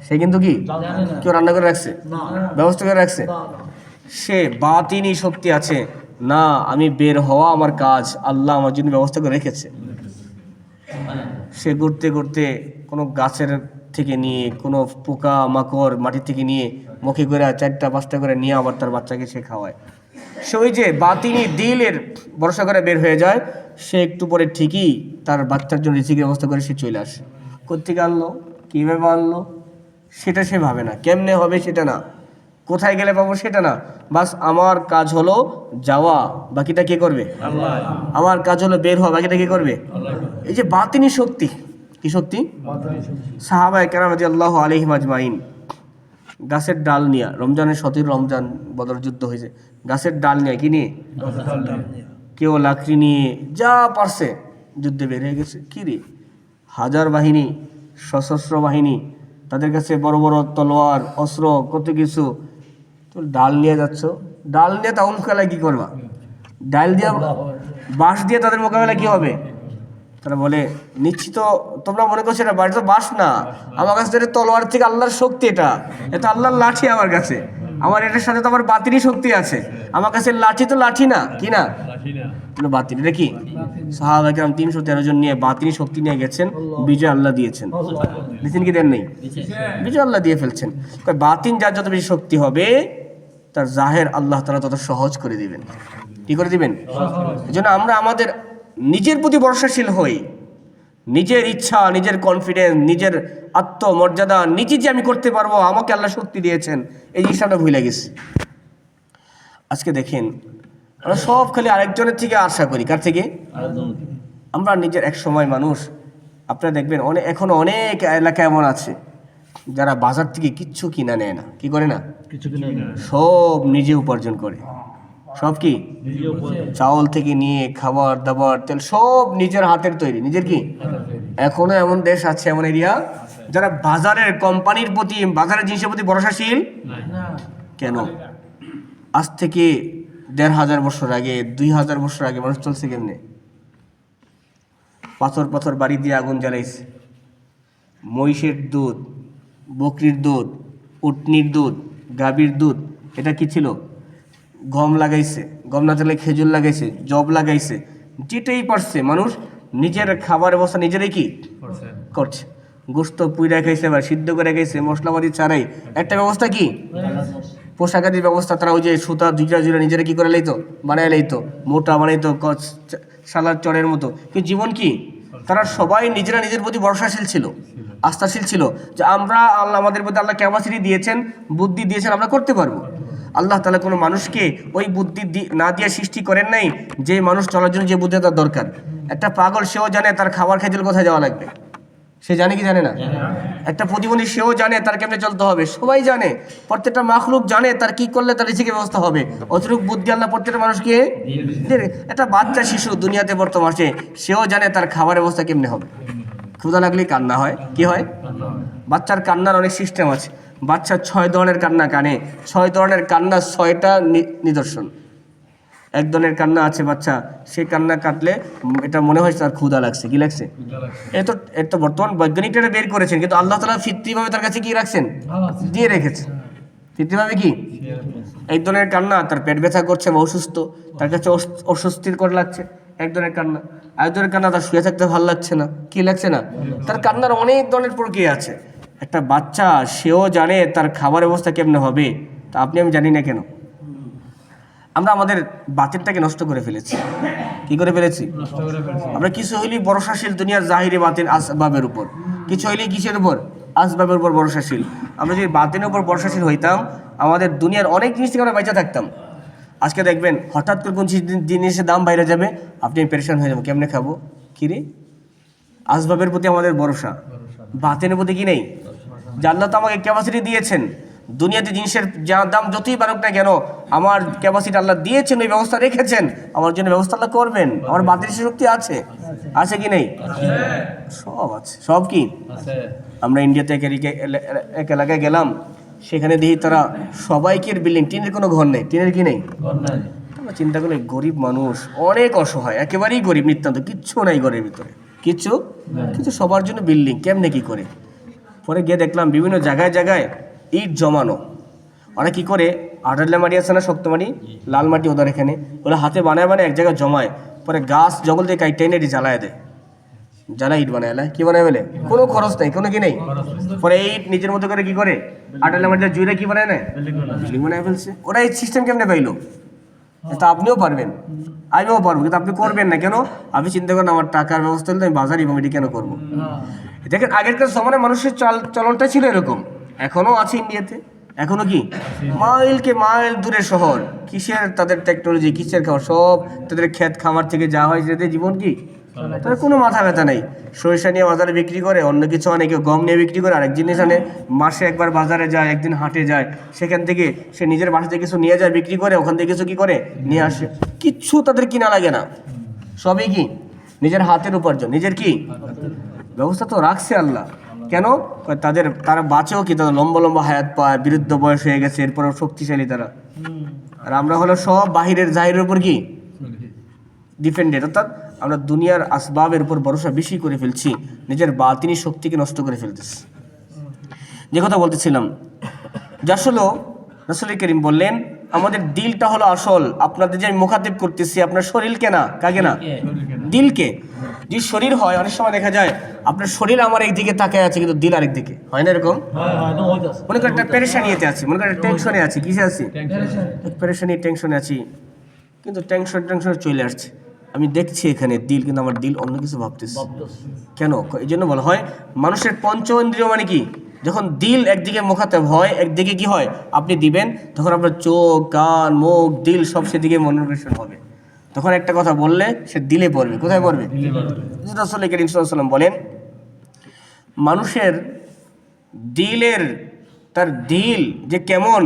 সে কিন্তু কি কেউ রান্না করে রাখছে, ব্যবস্থা করে রাখছে। সে বাতিনি শক্তি আছে না, আমি বের হওয়া আমার কাজ, আল্লাহ আমার জন্য ব্যবস্থা করে রেখেছে। সে ঘুরতে ঘুরতে কোনো গাছের থেকে নিয়ে, কোনো পোকা মাকড় মাটি থেকে নিয়ে মুখে করে 4টা-5টা করে নিয়ে আবার তার বাচ্চাকে সে খাওয়ায়। সে ওই যে বাতিনি দিলের ভরসা করে বের হয়ে যায়, সে একটু পরে ঠিকই তার বাচ্চার জন্য রিজিকের ব্যবস্থা করে সে চলে আসে। কোত্থেকে আনলো, কীভাবে আনলো সেটা সে ভাবে না, কেমনে হবে সেটা না, কোথায় গেলে পাবো সেটা না, বাস আমার কাজ হলো যাওয়া, বাকিটা কে করবে? আমার কাজ হলো বের হওয়া, বাকিটা কে করবে? এই যে বাতিনি শক্তি, কি শক্তি? সাহাবায়ে কেরাম রাদিয়াল্লাহু আলাইহিম আজমাইন গাছের ডাল নিয়ে, রমজানের 17 রমজান বদর যুদ্ধ হয়েছে, গাছের ডাল নিয়ে, কি নিয়ে? কেউ লাকড়ি নিয়ে, যা পারছে যুদ্ধে বের হয়ে গেছে। কি রে, হাজার বাহিনী, সশস্ত্র বাহিনী, তাদের কাছে বড় বড় তলোয়ার, অস্ত্র, কত কিছু, তো ডাল নিয়ে যাচ্ছ, ডাল নিয়ে তাও মোকাবেলা কি করবা? ডাল দিয়ে, বাঁশ দিয়ে তাদের মোকাবেলা কি হবে? তারা বলে নিচ্ছি তো, তোমরা মনে করছো এটা বাড়ি তো বাঁশ না, আমার কাছে এটা তলোয়ার থেকে আল্লাহর শক্তি, এটা আল্লাহর লাঠি আমার কাছে, আমার এটার সাথে তো আমার বাতিনি শক্তি আছে, আমার কাছে লাঠি তো লাঠি না, কি না বাতিনি, এটা কি? সাহাবায়ে কেরাম 313 জন নিয়ে বাতিনি শক্তি নিয়ে গেছেন, বিজয় আল্লাহ দিয়েছেন। দিচ্ছেন কি দেন নেই? বিজয় আল্লাহ দিয়ে ফেলছেন। বাতিন যার যত বেশি শক্তি হবে, তার জাহের আল্লাহ তাআলা তত সহজ করে দিবেন। কি করে দিবেন? এজন্য আমরা আমাদের নিজের প্রতি ভরসাশীল হই, নিজের ইচ্ছা, নিজের কনফিডেন্স, নিজের আত্মমর্যাদা, নিজে যে আমি করতে পারবো, আমাকে আল্লাহ শক্তি দিয়েছেন, এই জিনিসটা আমরা ভুলে গেছি। আজকে দেখেন আমরা সব খালি আরেকজনের থেকে আশা করি, কার থেকে? আমরা নিজের এক সময় মানুষ, আপনারা দেখবেন এখনো অনেক এলাকা এমন আছে যারা বাজার থেকে কিচ্ছু কিনা নেয় না, কি করে না, সব নিজে উপার্জন করে। সব কি? চাউল থেকে নিয়ে খাবার দাবার, তেল সব নিজের হাতের তৈরি, নিজের কি? এখনো এমন দেশ আছে, এমন এরিয়া যারা বাজারের কোম্পানির প্রতি, বাজারের জিনিসের প্রতি ভরসাশীল কেন? আজ থেকে 1500 বছর আগে, 2000 বছর আগে মানুষ চলছে কেমনে? পাথর পাথর বাড়ি দিয়ে আগুন জ্বালাইছে, মহিষের দুধ, বকরির দুধ, উটনির দুধ, গাভীর দুধ, এটা কি ছিল? গম লাগাইছে, গম না থাকলে খেজুর লাগাইছে, জব লাগাইছে, যেটাই পারছে মানুষ নিজের খাবার ব্যবস্থা নিজেরাই কি করছে। গোস্ত পুইরা খাইছে বা সিদ্ধ করে খাইছে, মশলাপাতি ছাড়াই একটা ব্যবস্থা কি? পোশাকাদির ব্যবস্থা তারা ওই যে সুতা জুজা নিজেরা কি করে লাইতো, বানায় লাইতো, মোটা বানাইতো, সালার চরের মতো। কিন্তু জীবন কি? তারা সবাই নিজেরা নিজের প্রতি ভরসাশীল ছিল, আস্থাশীল ছিল যে আমরা, আল্লাহ আমাদের প্রতি আল্লাহ ক্যাপাসিটি দিয়েছেন, বুদ্ধি দিয়েছেন, আমরা করতে পারবো। আল্লাহ তাআলা কোনো মানুষকে ওই বুদ্ধি না দিয়ে সৃষ্টি করেন নাই যে মানুষ চলার জন্য যে বুদ্ধি তার দরকার। একটা পাগল সেও জানে তার খাবার খেতে কোথায় যাওয়া লাগবে, সে জানে কি জানে না? একটা প্রতিবন্ধী সেও জানে তার কেমনে চলতে হবে, সবাই জানে, প্রত্যেকটা মাখলুক জানে তার কি করলে তার রিজিকের ব্যবস্থা হবে। অতটুকু বুদ্ধি আল্লাহ প্রত্যেকটা মানুষকে। একটা বাচ্চা শিশু দুনিয়াতে বর্তমান আসে, সেও জানে তার খাবারের ব্যবস্থা কেমনে হবে। ক্ষুধা লাগলে কান্না হয়, কি হয়? বাচ্চার কান্নার অনেক সিস্টেম আছে। বাচ্চা 6 ধরনের কান্না কানে, 6 ধরনের কান্না 6টা নিদর্শন। এক ধরনের কান্না আছে বাচ্চা, সে কান্না কাটলে এটা মনে হয় তার ক্ষুধা লাগছে, কি লাগছে? এত বর্তমান বৈজ্ঞানিকরা বের করেছেন, কিন্তু আল্লাহ তাআলা ফিতরিভাবে তার কাছে কি রাখছেন, দিয়ে রেখেছে। ফিতরিভাবে কি? এক ধরনের কান্না তার পেট ব্যথা করছে বা অসুস্থ, তার কাছে অস্বস্তির করে লাগছে, এক ধরনের কান্না। আরেক ধরনের কান্না তার শুয়ে থাকতে ভালো লাগছে না, কি লাগছে না? তার কান্নার অনেক ধরনের প্রক্রিয়া আছে। একটা বাচ্চা সেও জানে তার খাবার ব্যবস্থা কেমনে হবে, তা আপনি আমি জানি না কেন? আমরা আমাদের বাতিনটাকে নষ্ট করে ফেলেছি। কি করে ফেলেছি? আমরা কিছু হইলেই ভরসাশীল দুনিয়ার জাহিরি বাতিন আসবাবের উপর, কিছু হইলেই কিসের উপর? আসবাবের উপর ভরসাশীল। আমরা যদি বাতিনের উপর ভরসাশীল হইতাম, আমাদের দুনিয়ার অনেক জিনিস থেকে আমরা বেঁচে থাকতাম। আজকে দেখবেন হঠাৎ করে কোন জিনিসের দাম বাইরে যাবে, আপনি পেরেশান হয়ে যাবেন, কেমনে খাবো, কি রে? আসবাবের প্রতি আমাদের ভরসা, বাতিনের প্রতি কি নেই? যে আল্লাহ তো আমাকে ক্যাপাসিটি দিয়েছেন, দুনিয়াতে জিনিসের যা দাম যতই বাড়ুক না কেন, আমার ক্যাপাসিটি আল্লাহ দিয়েছেন, ওই ব্যবস্থা রেখেছেন, আমার জন্য ব্যবস্থা আল্লাহ করবেন। আমার বাতিল শক্তি আছে, আছে কি নেই? সব আছে, সব কি? আমরা ইন্ডিয়াতে এক এলাকায় গেলাম, সেখানে দেখি তারা সবাইকের বিল্ডিং, টিনের কোনো ঘর নেই, টিনের কি নেই, আমরা চিন্তা করি গরিব মানুষ অনেক অসহায়, একেবারেই গরিব, নিতান্ত কিচ্ছু নাই ঘরের ভিতরে, কিচ্ছু কিছু, সবার জন্য বিল্ডিং, কেমনে কি করে। পরে গিয়ে দেখলাম বিভিন্ন জায়গায় জায়গায় ইট জমানো। ওরা কী করে, আটাল্লা মাটি আছে না, শক্ত মাটি, লাল মাটি ওদের এখানে, ওরা হাতে বানায় বানায় এক জায়গায় জমায়, পরে গাছ জঙ্গল থেকে কাইটে এনে এটি জ্বালায় দেয়, জ্বালা ইট বানায়, কি বানায় বলে, কোনো খরচ নেই, কোনো কি নেই। পরে এই ইট নিজের মতো করে কি করে, আটাল্লা মাটিটা জুইরে কি বানায় নেয়, বিল্ডিং বানায় ফেলছে। ওরা এই সিস্টেম কেমনে পাইলো? তা আপনিও পারবেন, আমিও পারবো, কিন্তু আপনি করবেন না কেন? আপনি চিন্তা করেন আমার টাকার ব্যবস্থা হলে আমি বাজার এবং এটি কেন করবো? দেখেন আগেরকার জমানায় মানুষের চলনটা ছিল এরকম, এখনো আছে ইন্ডিয়াতে, এখনো কি মাইলকে মাইল দূরে শহর, কিসের তাদের টেকনোলজি, কিসের খাওয়া, সব তাদের ক্ষেত খামার থেকে যা হয় সেটাতে জীবন কি, তাদের কোনো মাথা ব্যথা নেই। সরিষা নিয়ে বাজারে বিক্রি করে, অন্য কিছু অনেকে গম নিয়ে বিক্রি করে, আরেক জিনিস আনে, মাসে একবার বাজারে যায়, একদিন হাটে যায়, সেখান থেকে সে নিজের বাসা থেকে কিছু নিয়ে যায় বিক্রি করে, ওখান থেকে কিছু কি করে নিয়ে আসে, কিচ্ছু তাদের কিনা লাগে না, সবই কি নিজের হাতের উপার্জন, নিজের কি ব্যবস্থা তো রাখছে আল্লাহ। কেন? তারা বাঁচেও কি, তারা লম্বা লম্বা হায়াত পায়, বৃদ্ধ বয়স হয়ে গেছে, এরপরেও শক্তিশালী তারা। আর আমরা হলো সব বাহিরের জাহিরের উপর কি ডিপেন্ডেন্ট, অর্থাৎ আমরা দুনিয়ার আসবাবের উপর ভরসা বেশি করে ফেলছি, নিজের বাতিনি শক্তিকে নষ্ট করে ফেলতেছি। যে কথা বলতেছিলাম, আসলে রাসূল করিম বললেন আমাদের দিলটা হলো আসল। আপনাদের যে আমি মুখাতিব করতেছি আপনার শরীরকে না, কাকে না, দিলকে। যে শরীর হয়, অনেক সময় দেখা যায় আপনার শরীর আমার একদিকে তাকায় আছে কিন্তু দিল আরেক দিকে, হয় না এরকম? মনে করেন একটা পেরেশানিতে আছি, মনে করেন টেনশনে আছি, কিসে আছি, পেরেশানি টেনশনে আছি, কিন্তু টেনশনে চলে আসছে, আমি দেখছি এখানে দিল, কিন্তু আমার দিল অন্য কিছু ভাবতেছে। কেন? এই জন্য বলা হয় মানুষের পঞ্চ ইন্দ্রিয় মানে কি, যখন দিল একদিকে মুখাতেব হয়, একদিকে কি হয় আপনি দিবেন, তখন আপনার চোখ, কান, মুখ, দিল সব সেদিকে মনোনিবেশন হবে। তখন একটা কথা বললে সে দিলে পড়বে, কোথায় পড়বে? রাসূল করিম সাল্লাল্লাহু আলাইহি ওয়াসাল্লাম বলেন মানুষের দিলের, তার দিল যে কেমন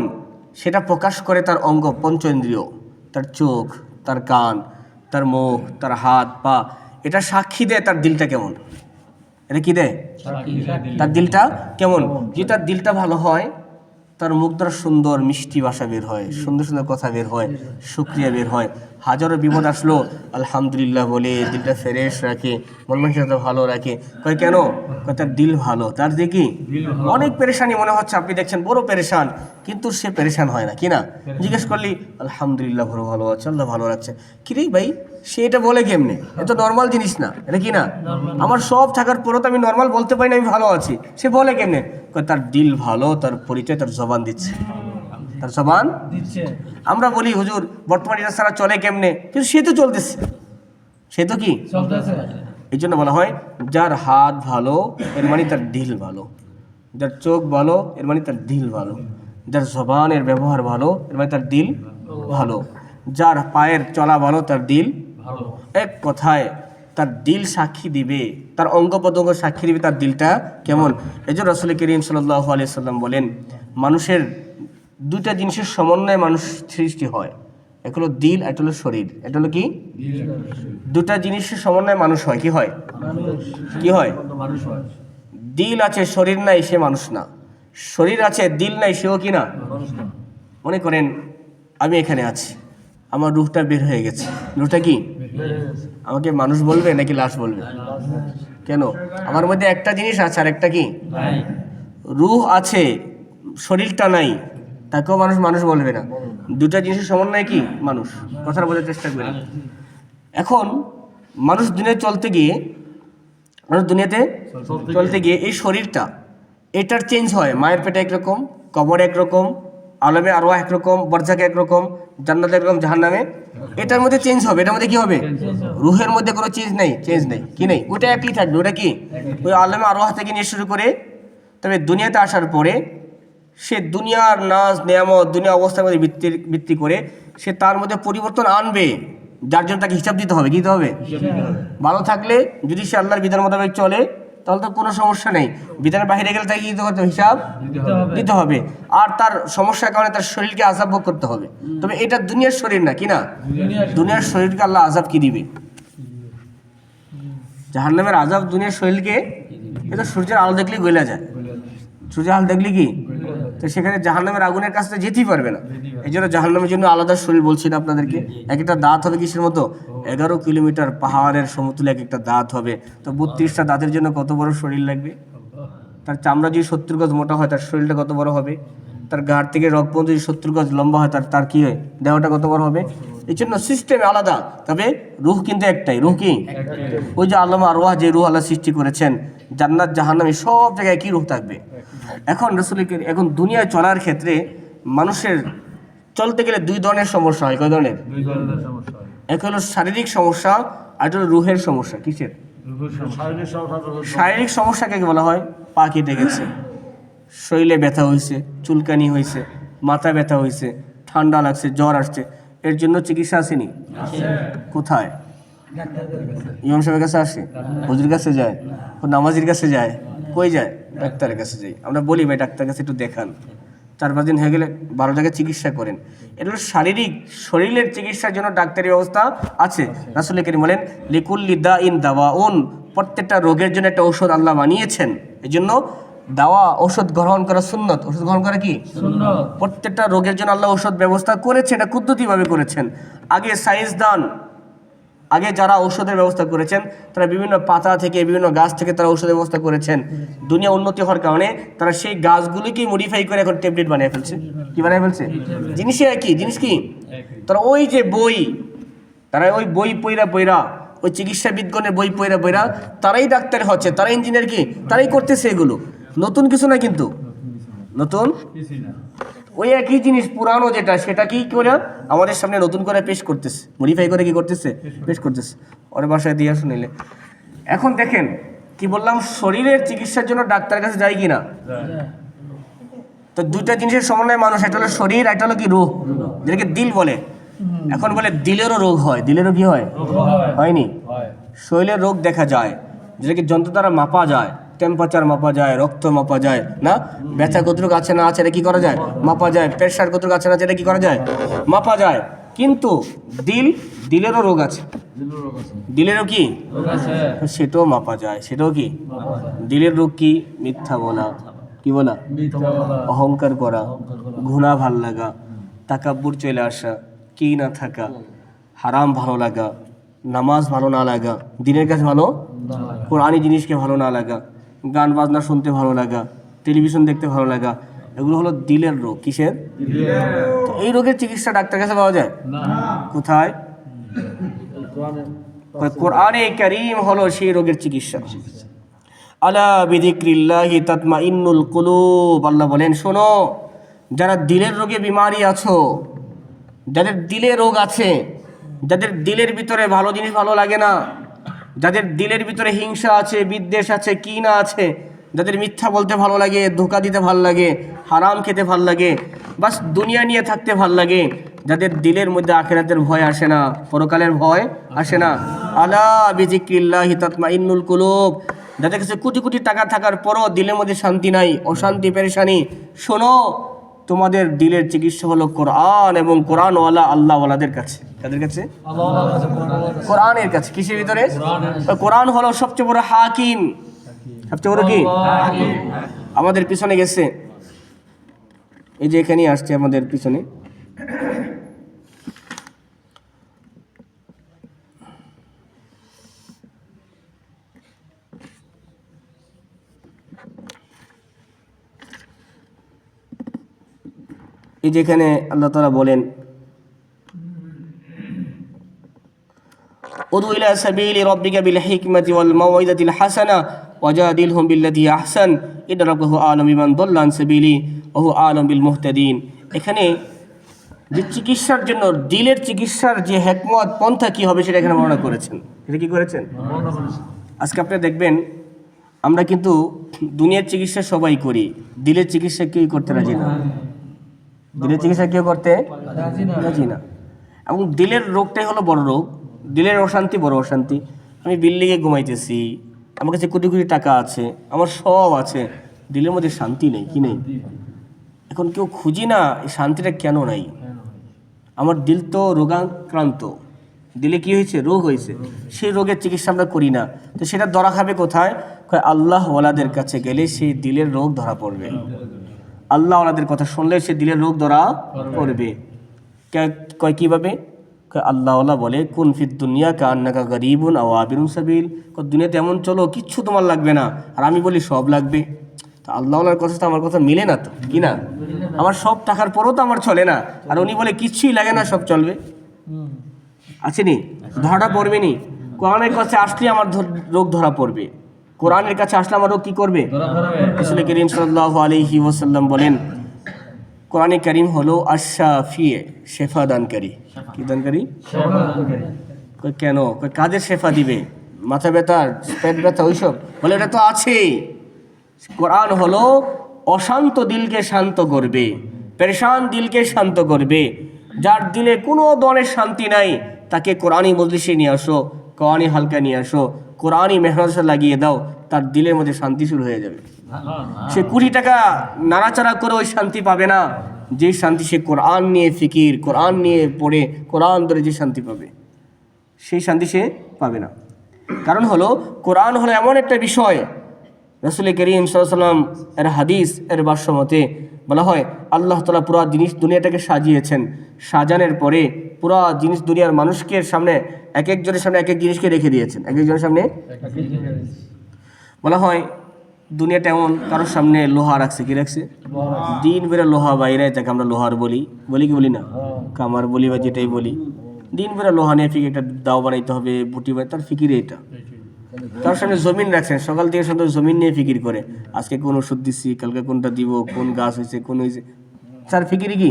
সেটা প্রকাশ করে তার অঙ্গ পঞ্চ ইন্দ্রিয়, তার চোখ, তার কান, তার মুখ, তার হাত পা, এটা সাক্ষী দেয় তার দিলটা কেমন। এটা কি দেয়? তার দিলটা কেমন। যদি তার দিলটা ভালো হয়, তার মুখ দ্বারা সুন্দর মিষ্টি ভাষা বের হয়, সুন্দর সুন্দর কথা বের হয়, শুকরিয়া বের হয়, হাজারো বিপদ আসলো আলহামদুলিল্লাহ বলে দিলটা ফ্রেশ রাখে, মন মানসিকতা ভালো রাখে। কয় কেন? কয় তার দিল ভালো। তার দেখি অনেক পেরেশানি মনে হচ্ছে, আপনি দেখছেন বড় পেরেশান, কিন্তু সে পেরেশান হয় না, কি না? জিজ্ঞেস করলি আলহামদুলিল্লাহ ভালো আছে, আল্লাহ ভালো রাখছে। কিরে ভাই, সে এটা বলে কেমনে? এত নর্মাল জিনিস না, এটা কি না? আমার সব থাকার পরও তো আমি নর্মাল বলতে পারি না আমি ভালো আছি, সে বলে কেমনে? তার দিল ভালো, তার পরিচয় তার জবান দিচ্ছে, তার জবান দিচ্ছে। আমরা বলি হুজুর বর্তমানে এটা ছাড়া চলে কেমনে, কিন্তু সে তো চলতেছে, সে তো কি চলতেছে। এই জন্য বলা হয় যার হাত ভালো এর মানে তার দিল ভালো, যার চোখ ভালো এর মানে তার দিল ভালো, যার জবানের ব্যবহার ভালো এর মানে তার দিল ভালো, যার পায়ের চলা ভালো তার দিল ভালো। এক কথায় তার দিল সাক্ষী দিবে, তার অঙ্গ প্রত্যঙ্গ সাক্ষী দিবে তার দিলটা কেমন। এই জন্য রাসূল করিম সাল্লাল্লাহু আলাইহি সাল্লাম বলেন মানুষের দুইটা জিনিসের সমন্বয়ে মানুষ সৃষ্টি হয়, এক হলো দিল, একটা হলো শরীর। এটা হলো কি? দুটা জিনিসের সমন্বয়ে মানুষ হয়, কি হয়? কি হয়? দিল আছে শরীর নাই, সে মানুষ না। শরীর আছে দিল নাই, সেও কি না? মনে করেন আমি এখানে আছি, আমার রূহটা বের হয়ে গেছে, রূহটা কি আমাকে মানুষ বলবে নাকি লাশ বলবে? কেন? আমার মধ্যে একটা জিনিস আছে আর একটা কি রূহ আছে, শরীরটা নাই, তাকেও মানুষ মানুষ বলবে না। দুটা জিনিসের সমন্বয় কি মানুষ। কথাটা বোঝার চেষ্টা করি। এখন মানুষ দুনিয়াতে চলতে গিয়ে এই শরীরটা এটার চেঞ্জ হয়, মায়ের পেটে একরকম, কবরে একরকম, আলমে আরওয়াহ একরকম, বরজাকে একরকম, জান্নাতে একরকম, জাহান্নামে। এটার মধ্যে চেঞ্জ হবে, এটার মধ্যে কি হবে? রুহের মধ্যে কোনো চেঞ্জ নেই কি নেই, ওটা একই থাকবে। ওটা কি ওই আলমে আরওয়াহ থেকে নিয়ে শুরু করে, তবে দুনিয়াতে আসার পরে সে দুনিয়ার নাজ নেয়ামত, দুনিয়া অবস্থার মধ্যে ভিত্তি করে সে তার মধ্যে পরিবর্তন আনবে, যার জন্য তাকে হিসাব দিতে হবে। কি দিতে হবে? ভালো থাকলে যদি সে আল্লাহর বিধান মোতাবেক চলে তাহলে তো কোনো সমস্যা নেই, বিধানের বাইরে গেলে তাকে কি দিতে হবে? হিসাব দিতে হবে। আর তার সমস্যার কারণে তার শরীরকে আযাব ভোগ করতে হবে। তবে এটা দুনিয়ার শরীর না, কি না? দুনিয়ার শরীরকে আল্লাহ আযাব কি দিবে? জাহান্নামের আযাব দুনিয়ার শরীরকে, এটা সূর্যের আলো দেখলেই গলে যায়। সূর্যের আলো দেখলে কি তো সেখানে জাহান্নামের আগুনের কাছে যেতেই পারবে না। এই জন্য জাহান্নামের জন্য আলাদা শরীর বলছি না আপনাদেরকে। এক একটা দাঁত হবে কিসের মতো, 11 কিলোমিটার পাহাড়ের সমতুল্য এক একটা দাঁত হবে। তো 32টা দাঁতের জন্য কত বড় শরীর লাগবে। তার চামড়া যদি 70 গজ মোটা হয় তার শরীরটা কত বড় হবে। তার ঘাড় থেকে রক্ত যদি 70 গজ লম্বা হয় তার কি হয়, দেহটা কত বড় হবে। এই জন্য সিস্টেম আলাদা, তবে রুহ কিন্তু একটাই। রুহ কি? ওই যে আল্লামা আরওয়াহ যে রুহ আল্লাহ সৃষ্টি করেছেন, জান্নাত জাহান্নামে সব জায়গায় কি রুহ থাকবে। এখন এখন দুনিয়ায় চলার ক্ষেত্রে মানুষের চলতে গেলে 2 ধরনের সমস্যা হয়। কয় ধরনের? 2 ধরনের সমস্যা হয়। এক হলো শারীরিক সমস্যা, আর একটা হলো রুহের সমস্যা। কিসের? শারীরিক সমস্যা কাকে বলা হয়? পা কেটে গেছে, শরীরে ব্যথা হয়েছে, চুলকানি হয়েছে, মাথা ব্যথা হয়েছে, ঠান্ডা লাগছে, জ্বর আসছে, এর জন্য চিকিৎসা আসেনি? কোথায়? ইমাম সাহেবের কাছে আসে, হুজুর কাছে যায়, নামাজির কাছে যায়, কই যায়? ডাক্তারের কাছে যাই। আমরা বলি ভাই ডাক্তার কাছে একটু দেখান, 4-5 দিন হয়ে গেলে 12 জায়গায় চিকিৎসা করেন। এটা হলো শারীরিক, শরীরের চিকিৎসার জন্য ডাক্তারি ব্যবস্থা আছে। রাসূল কারীম বলেন লিকুল্লি দাইন দাওয়াউন, প্রত্যেকটা রোগের জন্য একটা ঔষধ আল্লাহ বানিয়েছেন। এই জন্য দাওয়া, ঔষধ গ্রহণ করা সুন্নত। ওষুধ গ্রহণ করা কি সুন্নত। প্রত্যেকটা রোগের জন্য আল্লাহ ঔষধ ব্যবস্থা করেছেন, এটা কুদরতিভাবে করেছেন। আগে সায়েন্সদান, আগে যারা ঔষধের ব্যবস্থা করেছেন তারা বিভিন্ন পাতা থেকে, বিভিন্ন গাছ থেকে তারা ঔষধের ব্যবস্থা করেছেন। দুনিয়া উন্নতি হওয়ার কারণে তারা সেই গাছগুলিকেই মডিফাই করে এখন ট্যাবলেট বানিয়ে ফেলছে। কি বানিয়ে ফেলছে? জিনিসই একই। জিনিস কি? তারা ওই যে বই, তারা ওই বই পইরা ওই চিকিৎসাবিদগণের বই পইরা তারাই ডাক্তার হচ্ছে, তারা ইঞ্জিনিয়ার, কি তারাই করতেছে। এগুলো নতুন কিছু না, কিন্তু নতুন ওই একই জিনিস পুরানো যেটা, সেটা কি করে আমাদের সামনে নতুন করে পেশ করতেছে, মডিফাই করে কি করতেছে, পেশ করতেছে। ওর বাসায় দিয়ে শুনিলে। এখন দেখেন কি বললাম, শরীরের চিকিৎসার জন্য ডাক্তারের কাছে যায় কিনা। তো 2টা জিনিসের সমন্বয়ে মানুষ, একটা হলো শরীর, একটা হলো কি রুহ, যেটাকে দিল বলে। এখন বলে দিলেরও রোগ হয়। দিলেরও কি হয়? হয়নি। শরীরের রোগ দেখা যায়, যেটাকে যন্ত্র দ্বারা মাপা যায়, টেম্পারেচার মাপা যায়, রক্ত মাপা যায়, না ব্যথা কতটুকু আছে না আছে এটা কি করা যায়, মাপা যায়। প্রেশার কতটুকু আছে না আছে এটা কি করা যায়, মাপা যায়। কিন্তু দিলেরও রোগ আছে, দিলেরও কি সেটাও মাপা যায়, সেটাও কি। দিলের রোগ কি? মিথ্যা বলা, কি বলা, অহংকার করা, ঘৃণা ভাল লাগা, তাকাব্বুর চলে আসা, কি না থাকা, হারাম ভালো লাগা, নামাজ ভালো না লাগা, দিনের কাছে ভালো, কোরআনি জিনিসকে ভালো না লাগা, গান বাজনা শুনতে ভালো লাগা, টেলিভিশন দেখতে ভালো লাগা, এগুলো হলো দিলের রোগ। কিসের? তো এই রোগের চিকিৎসা ডাক্তার কাছে পাওয়া যায়? কোথায়? কোরআনে কারীম হলো সেই রোগের চিকিৎসা। আলা বিযিক্রিল্লাহি তাতমাইন্নুল কুলুব, আল্লাহ বলেন শোনো, যারা দিলের রোগে বিমারি আছো, যাদের দিলে রোগ আছে, যাদের দিলের ভিতরে ভালো জিনিস ভালো লাগে না, যাদের দিলের ভিতরে হিংসা আছে, বিদ্বেষ আছে, কিনা আছে, যাদের মিথ্যা বলতে ভালো লাগে, ধোঁকা দিতে ভালো লাগে, হারাম খেতে ভালো লাগে, বাস দুনিয়া নিয়ে থাকতে ভালো লাগে, যাদের দিলের মধ্যে আখিরাতের ভয় আসে না, পরকালের ভয় আসে না, আলা বিযিক্রিল্লাহি তাতমাইন্নুল কুলুব, যাদের কাছে কোটি কোটি টাকা থাকার পরও দিলের মধ্যে শান্তি নাই, অশান্তি পেরেশানি, শোনো তোমাদের দিলের চিকিৎসা হলো কোরআন এবং কোরআনওয়ালা আল্লাহওয়ালাদের কাছে। কাদের কাছে? কোরআনের কাছে। কিসের ভিতরে? কোরআন হলো সবচেয়ে বড় হাকিম। সবচেয়ে বড় কি? আমাদের পিছনে গেছে, এই যে এখানেই আসছে আমাদের পিছনে, এই যেখানে আল্লাহ তাআলা বলেন উদু ইলা সাবিলি রাব্বিকা বিল হিকমাতি ওয়াল মাউইযাতিল হাসানা ওয়াজাদিলহুম বিল্লাতী আহসান ইন্না রাব্বাহু আ'লামু বিমান দাল্লা আন সাবিলি ওয়া হুয়া আ'লামু বিল মুহতাদিন। এখানে যে চিকিৎসার জন্য দিলের চিকিৎসার যে হিকমত পন্থা কি হবে সেটা এখানে বর্ণনা করেছেন। এটা কি করেছেন? আজকে আপনি দেখবেন আমরা কিন্তু দুনিয়ার চিকিৎসা সবাই করি, দিলের চিকিৎসা কেউ করতে রাজি না। দিলের চিকিৎসা কেউ করতে রাজি না। এবং দিলের রোগটাই হলো বড় রোগ, দিলের অশান্তি বড় অশান্তি। আমি বিল্ডিংয়ে ঘুমাইতেছি, আমার কাছে কোটি কোটি টাকা আছে, আমার সব আছে, দিলের মধ্যে শান্তি নেই। কি নেই? এখন কেউ খুঁজি না এই শান্তিটা কেন নাই। আমার দিল তো রোগাক্রান্ত, দিলে কি হয়েছে? রোগ হয়েছে। সেই রোগের চিকিৎসা আমরা করি না, তো সেটা ধরা খাবে কোথায়? আল্লাহ ওয়ালাদের কাছে গেলে সেই দিলের রোগ ধরা পড়বে। আল্লাহ ওনাদের কথা শুনলে সে দিলের রোগ ধরা পড়বে। কয় কীভাবে? আল্লাহ বলে কুন ফিদ দুনিয়া কান্নাকা গরিবুন আও আবিরুন সাবিল, দুনিয়াতে এমন চলো কিচ্ছু তোমার লাগবে না, আর আমি বলি সব লাগবে। তা আল্লাহর কথা তো আমার কথা মিলে না তো, কি না? আমার সব টাকার পরও তো আমার চলে না, আর উনি বলে কিচ্ছুই লাগে না, সব চলবে। আছে নি? ধরাটা পড়বে নি। কোরআনের কাছে আসলে আমার রোগ ধরা পড়বে, কোরআনের কাছে আসলে আমার রোগ কি করবে? রাসূল করিম সাল্লাল্লাহু আলাইহি ওয়াসাল্লাম বলেন কোরআনে কারীম হলো আশ-শাফি, শেফা দানকারী। কি দানকারী? কেন? কাদের শেফা দিবে? মাথা ব্যথা, পেট ব্যথা, ওইসব? বলে এটা তো আছেই। কোরআন হলো অশান্ত দিলকে শান্ত করবে, পেরেশান দিলকে শান্ত করবে। যার দিলে কোনো ধরনের শান্তি নাই, তাকে কোরআনী মজলিসে নিয়ে আসো, কোরআনী হালকা নিয়ে আসো, কোরআনী মেহনত লাগিয়ে দাও, তার দিলের মধ্যে শান্তি শুরু হয়ে যাবে। সে 20 টাকা নাড়াচাড়া করে ওই শান্তি পাবে না, যে শান্তি সে কোরআন নিয়ে ফিকির, কোরআন নিয়ে পড়ে, কোরআন ধরে যে শান্তি পাবে, সেই শান্তি সে পাবে না। কারণ হলো কোরআন হলো এমন একটা বিষয়, রাসূল করিম সাল্লাল্লাহু আলাইহি ওয়াসাল্লাম এর হাদিস এর ভাষ্য মতে বলা হয় আল্লাহ তাআলা পুরো জিনিস দুনিয়াটাকে সাজিয়েছেন, সাজানোর পরে পুরো জিনিস দুনিয়ার মানুষকে সামনে এক একজনের সামনে এক এক জিনিসকে রেখে দিয়েছেন, এক একজনের সামনে। বলা হয় দুনিয়াটা এমন, কারোর সামনে লোহা রাখছে, কি রাখছে? দিন বেড়ে লোহা বাইরে, তাকে আমরা লোহার বলি, বলি কি বলি না? কামার বলি বা যেটাই বলি, দিন বেড়ে লোহা নিয়ে ফিকে একটা দাও বানাইতে হবে, বুটি বানাই, তার ফিকিরে এটা। তার সামনে জমিন রাখছেন, সকাল থেকে সন্ধ্যা জমিন নিয়ে ফিকির করে, আজকে কোন ওষুধ দিচ্ছি, কালকে কোনটা দিব, কোন গাছ হয়েছে, কোন হয়েছে, তার ফিকিরি কি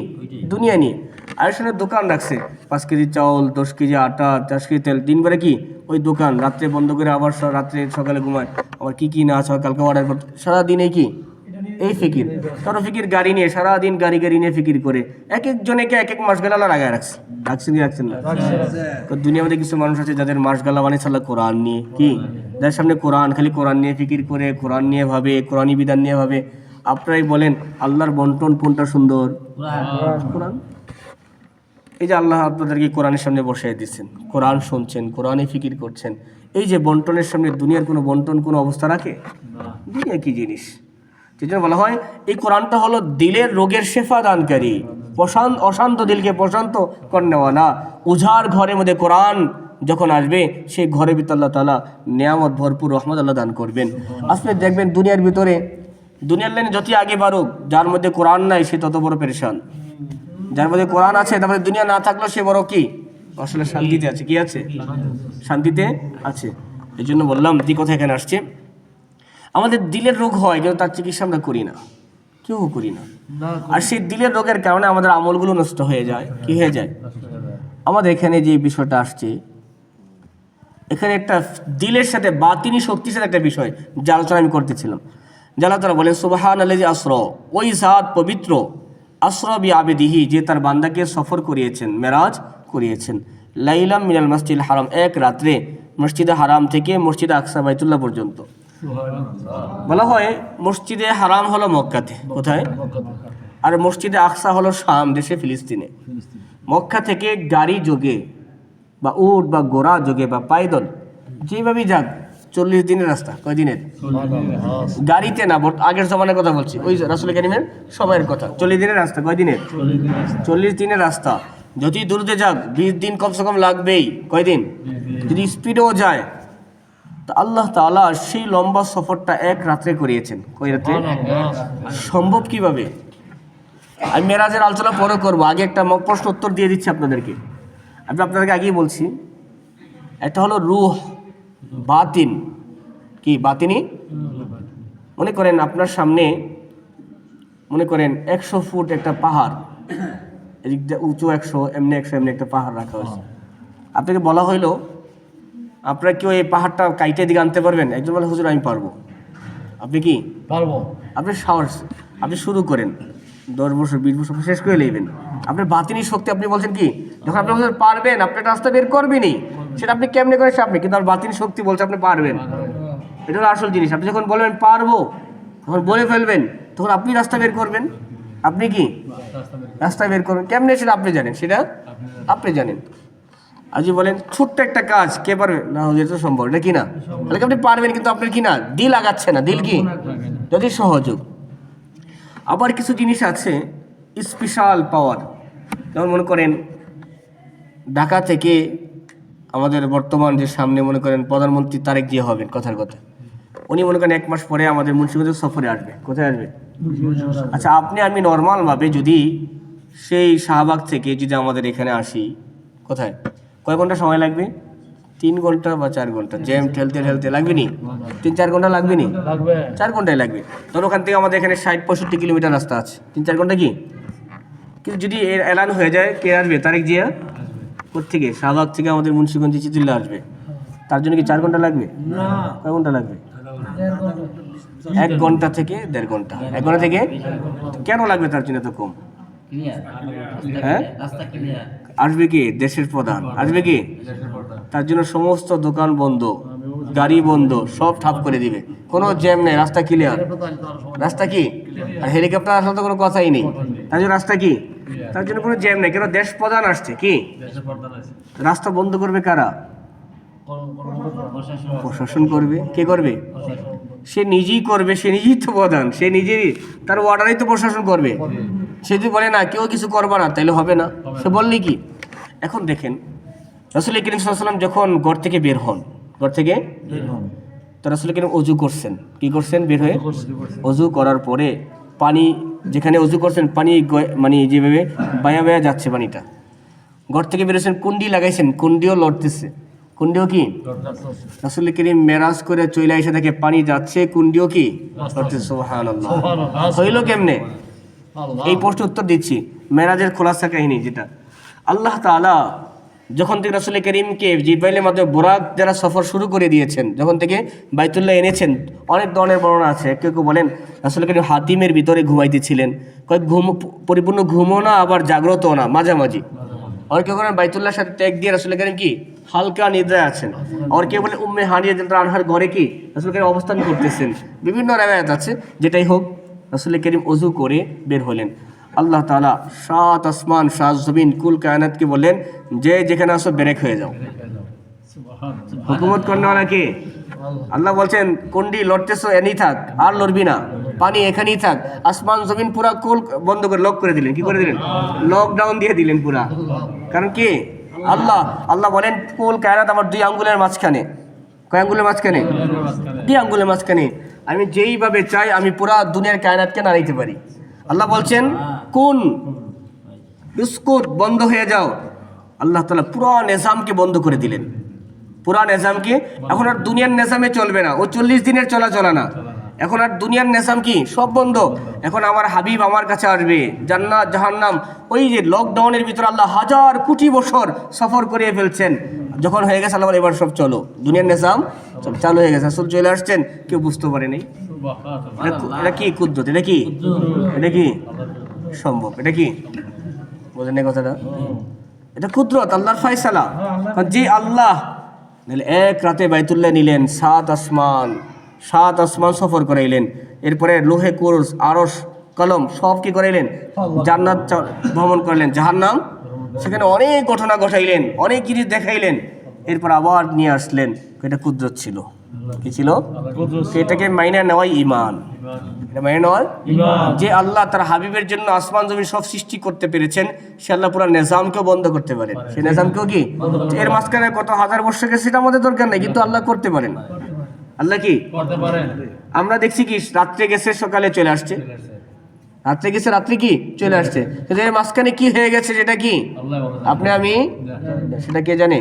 দুনিয়া নিয়ে। আর সামনে দোকান রাখছে, 5 কেজি চাউল, 10 কেজি আটা, 4 কেজি তেল, দিনবারে কি ওই দোকান, রাত্রে বন্ধ করে আবার রাত্রে সকালে ঘুমায়, আবার কি কি না আছে কালকে অর্ডার করতে, সারাদিন এই কি এই ফিকির। কারো ফিকির গাড়ি নিয়ে, সারাদিন গাড়ি নিয়ে ফিকির করে, এক একজনেকে এক এক মাস গালা লাগায় রাখছে, রাখছেন কি রাখছেন না? দুনিয়ার মধ্যে কিছু মানুষ আছে যাদের মাস গালা বানিয়ে চালা কোরআন নিয়ে, কি যার সামনে কোরআন, খালি কোরআন নিয়ে ফিকির করে, কোরআন নিয়ে ভাবে, কোরআনী বিধান নিয়ে ভাবে। আপনারাই বলেন আল্লাহর বন্টন কোনটা সুন্দর? কোরআন। এই যে আল্লাহ আপনাদেরকে কোরআনের সামনে বসিয়ে দিচ্ছেন, কোরআন শুনছেন, কোরআনে ফিকির করছেন, এই যে বন্টনের সামনে দুনিয়ার কোনো বন্টন কোনো অবস্থা রাখে? দুনিয়া কি জিনিস? সেই জন্য বলা হয় এই কোরআনটা হলো দিলের রোগের শেফা দানকারী, অশান্ত দিলকে প্রশান্ত করে নেওয়া না। উজাড় ঘরের মধ্যে কোরআন যখন আসবে, সেই ঘরের ভিতর আল্লাহ তাআলা নিয়ামত ভরপুর রহমত আল্লাহ দান করবেন। আপনি দেখবেন দুনিয়ার ভিতরে, দুনিয়ার লাইনে যতই আগে বাড়ুক, যার মধ্যে কোরআন নাই সে তত বড় পেরেশান। যার মধ্যে কোরআন আছে, তারপরে দুনিয়া না থাকলেও সে বড় কি আসলে শান্তিতে আছে। কি আছে? শান্তিতে আছে। এই জন্য বললাম যে কথা এখানে আসছে, আমাদের দিলের রোগ হয় কিন্তু তার চিকিৎসা আমরা করি না, কেউ করি না। আর সেই দিলের রোগের কারণে আমাদের আমলগুলো নষ্ট হয়ে যায়। কি হয়ে যায়? আমাদের এখানে যে বিষয়টা আসছে, এখানে একটা দিলের সাথে বাতিনি শক্তির সাথে একটা বিষয় যে আলোচনা আমি করতেছিলাম। আল্লাহ তাআলা বলেন সুবহানাল্লাযী আসরা, ওই জাত পবিত্র, আসরা বি আবিদিহি, যে তার বান্দাকে সফর করিয়েছেন, মেরাজ করিয়েছেন, লাইলাম মিনাল মসজিদুল হারাম, এক রাত্রে মসজিদে হারাম থেকে মসজিদে আকসা বাইতুল্লাহ পর্যন্ত। বলা হয় মসজিদে হারাম হলো মক্কাতে, কোথায়? আর মসজিদে আকসা হলো শাম দেশে, ফিলিস্তিনে। মক্কা থেকে গাড়ি যোগে বা উট বা ঘোড়া যোগে বা পায়দল যেভাবেই যাক 40 দিনের রাস্তা। কয় দিনের? গাড়িতে না, আগের জমানার কথা বলছি, ওই রাসূল কারীমের সময়ের কথা। 40 দিনের রাস্তা। কয় দিনের? 40 দিনের রাস্তা। যদি দূরতে যাক 20 দিন কমসে কম লাগবেই। কয়দিন? যদি স্পিডেও যায়, তা আল্লাহ তাআলা সেই লম্বা সফরটা এক রাত্রে করিয়েছেন। কয় রাত্রে? সম্ভব কিভাবে? আমি মেরাজের আলোচনা পরে করবো, আগে একটা প্রশ্ন উত্তর দিয়ে দিচ্ছি আপনাদেরকে। আমি আপনাদেরকে আগেই বলছি, একটা হলো রূহ, বাতিন। কি বাতিনি? মনে করেন আপনার সামনে, মনে করেন 100 ফুট একটা পাহাড়, এদিক দিয়ে উঁচু 100, এমনি 100, এমনি একটা পাহাড় রাখা হয়েছে। আপনাকে বলা হইলো আপনারা কেউ এই পাহাড়টা কাইটে দিকে আনতে পারবেন? একজন বলে হুজুর আমি পারবো। আপনি কি পারবো? আপনি সাহস, আপনি শুরু করেন, 10 বছর 20 বছর শেষ করে নেবেন। আপনার বাতিনি শক্তি, আপনি বলছেন কি যখন আপনি বলছেন পারবেন, আপনি রাস্তা বের করবেনই, সেটা আপনি কেমনে করে সে আপনি, কিন্তু আর বাতিনি শক্তি বলছে আপনি পারবেন। এটা হলো আসল জিনিস। আপনি যখন বলবেন পারবো, তখন বলে ফেলবেন, তখন আপনি রাস্তা বের করবেন। আপনি কি রাস্তা বের করবেন কেমনে সেটা আপনি জানেন, সেটা আপনি জানেন। আজই বলেন ছোট্ট একটা কাজ কে পারবে না, এটা সম্ভব, এটা কি না? তাহলে আপনি পারবেন, কিন্তু আপনার কি না দিল আগাচ্ছে না। দিল কি? যদি সহযোগ। আবার কিছু জিনিস আছে স্পেশাল পাওয়ার, যেমন মনে করেন ঢাকা থেকে আমাদের বর্তমান যে সামনে মনে করেন প্রধানমন্ত্রী তারেক জিয়া হবেন, কথার কথা, উনি মনে করেন 1 মাস পরে আমাদের মুন্সিগঞ্জ সফরে আসবে। কোথায় আসবে? আচ্ছা, আপনি আমি নর্মালভাবে যদি সেই শাহবাগ থেকে যদি আমাদের এখানে আসি, কোথায় কয় ঘন্টা সময় লাগবে? 3 ঘন্টা বা 4 ঘন্টা, জ্যাম ঠেলতে ঠেলতে লাগবে নি? 3-4 ঘন্টা লাগবে নি? 4 ঘন্টাই লাগবে। তখন ওখান থেকে আমাদের এখানে 60-65 কিলোমিটার রাস্তা আছে, 3-4 ঘন্টা কি? কিন্তু যদি এর এলান হয়ে যায়, কে আসবে? তারেক জিয়া। কোত্থেকে? শাহবাগ থেকে আমাদের মুন্সিগঞ্জে চিঠিল্লা আসবে। তার জন্য কি 4 ঘন্টা লাগবে? কয় ঘন্টা লাগবে? 1 ঘন্টা থেকে 1.5 ঘন্টা। 1 ঘন্টা থেকে কেন লাগবে তার জন্য তো কম? হ্যাঁ, আসবে কি? দেশের প্রধান আসবে কি? তার জন্য সমস্ত দোকান বন্ধ, গাড়ি বন্ধ, সব ঠাপ করে দিবে, কোনো জ্যাম নেই, রাস্তা ক্লিয়ার। রাস্তা কি? আর হেলিকপ্টার আসলে তো কোনো কথাই নেই, তার জন্য রাস্তা কি? তার জন্য কোনো জ্যাম নেই, কেন? দেশ প্রধান আসছে, কি রাস্তা বন্ধ করবে কারা? প্রশাসন করবে। কে করবে? সে নিজেই করবে, সে নিজেই তো প্রধান, সে নিজেই, তার অর্ডারেই তো প্রশাসন করবে। সে যদি বলে না কেউ কিছু করবে না, তাইলে হবে না। সে বললে কি? এখন দেখেন রাসূল করিম সাল্লাল্লাহু আলাইহি ওয়াসাল্লাম যখন ঘর থেকে বের হন, ঘর থেকে তো রাসূল করিম অজু করছেন। কি করছেন? বের হয়ে অজু করার পরে পানি, যেখানে অজু করছেন পানি মানে যেভাবে বায়া বায়া যাচ্ছে পানিটা, ঘর থেকে বেরোছেন, কুন্ডি লাগাইছেন, কুন্ডিও লড়তেছে। কুন্ডিও কি? রাসূল করিম মেরাজ করে চলে এসে দেখে পানি যাচ্ছে, কুন্ডিও কি লড়তেছে। সুবহানাল্লাহ। হইল কেমনে? এই প্রশ্ন উত্তর দিচ্ছি। মেরাজের খোলাসা কাহিনী যেটা, আল্লাহ তাআলা যখন থেকে রাসূল করিমকে জিবরাইলের মাধ্যমে বুরাক যারা সফর শুরু করে দিয়েছেন, যখন থেকে বাইতুল্লাহ এনেছেন, অনেক ধরনের বর্ণনা আছে। কেউ কেউ বলেন রাসূল করিম হাতিমের ভিতরে ঘুমাইতেছিলেন, কয়েক ঘুম পরিপূর্ণ ঘুমও না, আবার জাগ্রতও না, মাঝামাঝি। আর কেউ বলেন বাইতুল্লাহর সাথে ত্যাগ দিয়ে রাসূল করিম কি হালকা নিদ্রায় আছেন। আর কেউ বলে উম্মে হানি রাদিয়াল্লাহু আনহার ঘরে কি রাসূল করিম অবস্থান করতেছেন। বিভিন্ন রিওয়ায়াত আছে। যেটাই হোক, রাসূল করিম ওযু করে বের হলেন। আল্লাহ তাআলা 7 আসমান 7 জমিন কুল কায়নাতকে বললেন যে যেখানে আসো ব্রেক হয়ে যাও। হুকুমত করনেওয়ালা কে? আল্লাহ বলছেন কোনটি লড়তেছো এনেই থাক, আর লড়বি না, পানি এখানেই থাক। আসমান জমিন পুরা কুল বন্ধ করে লক করে দিলেন। কি করে দিলেন? লকডাউন দিয়ে দিলেন পুরা। কারণ কি? আল্লাহ আল্লাহ বলেন কুল কায়নাত আমার 2 আঙ্গুলের মাঝখানে। কয় আঙ্গুলের মাঝখানে? 2 আঙ্গুলের মাঝখানে। আমি যেইভাবে চাই আমি পুরা দুনিয়ার কায়নাতকে নাড়াইতে পারি। আল্লাহ বলছেন কোন বিস্কুট বন্ধ হয়ে যাও। আল্লাহ তাআলা পুরো নিজামকে বন্ধ করে দিলেন, পুরা নিজামকে। এখন আর দুনিয়ার নিজামে চলবে না, ও 40 দিনের চলা না। এখন আর দুনিয়ার নিজাম কি সব বন্ধ। এখন আমার হাবিব আমার কাছে আসবে, জান্নাত জাহান্নাম ওই যে লকডাউনের ভিতর আল্লাহ 1000 কোটি বছর সফর করিয়ে ফেলছেন। যখন হয়ে গেছে আল্লাহ এবার সব চলো, দুনিয়ার নিজাম চালু হয়ে গেছে, রাসূল চলে আসছেন, কেউ বুঝতে পারেনি। এটা কি কুদরত? এটা কি? এটা কি সম্ভব? এটা কি বোঝেন না কথাটা? এটা কুদরত, আল্লাহর ফয়সালা। যে আল্লাহ এক রাতে বাইতুল্লাহ নিলেন, 7 আসমান সফর করাইলেন, এরপরে লোহে কুরস আরশ কলম সব কি করাইলেন, জান্নাত ভ্রমণ করলেন, জাহান্নাম সেখানে অনেক ঘটনা ঘটাইলেন, অনেক জিনিস দেখাইলেন, এরপর আবার নিয়ে আসলেন। এটা কুদরত ছিল। কি ছিল? এটাকে মাইনে নেওয়াই ঈমান। এটা মাইনে নেওয়ার যে আল্লাহ তার হাবিবের জন্য আসমান জমিন সব সৃষ্টি করতে পেরেছেন, সে আল্লাহ পুরো নিজামকেও বন্ধ করতে পারেন। সে নিজামকেও কি এর মাঝখানে কত হাজার বর্ষ গেছে সেটা আমাদের দরকার নেই, কিন্তু আল্লাহ করতে পারেন। আল্লাহ কি করতে পারেন? আমরা দেখছি কি রাত্রে গেছে সকালে চলে আসছে, রাত্রে গেছে রাত্রে কি চলে আসছে, কিন্তু এর মাঝখানে কি হয়ে গেছে সেটা কি আপনি আমি সেটা কে জানে?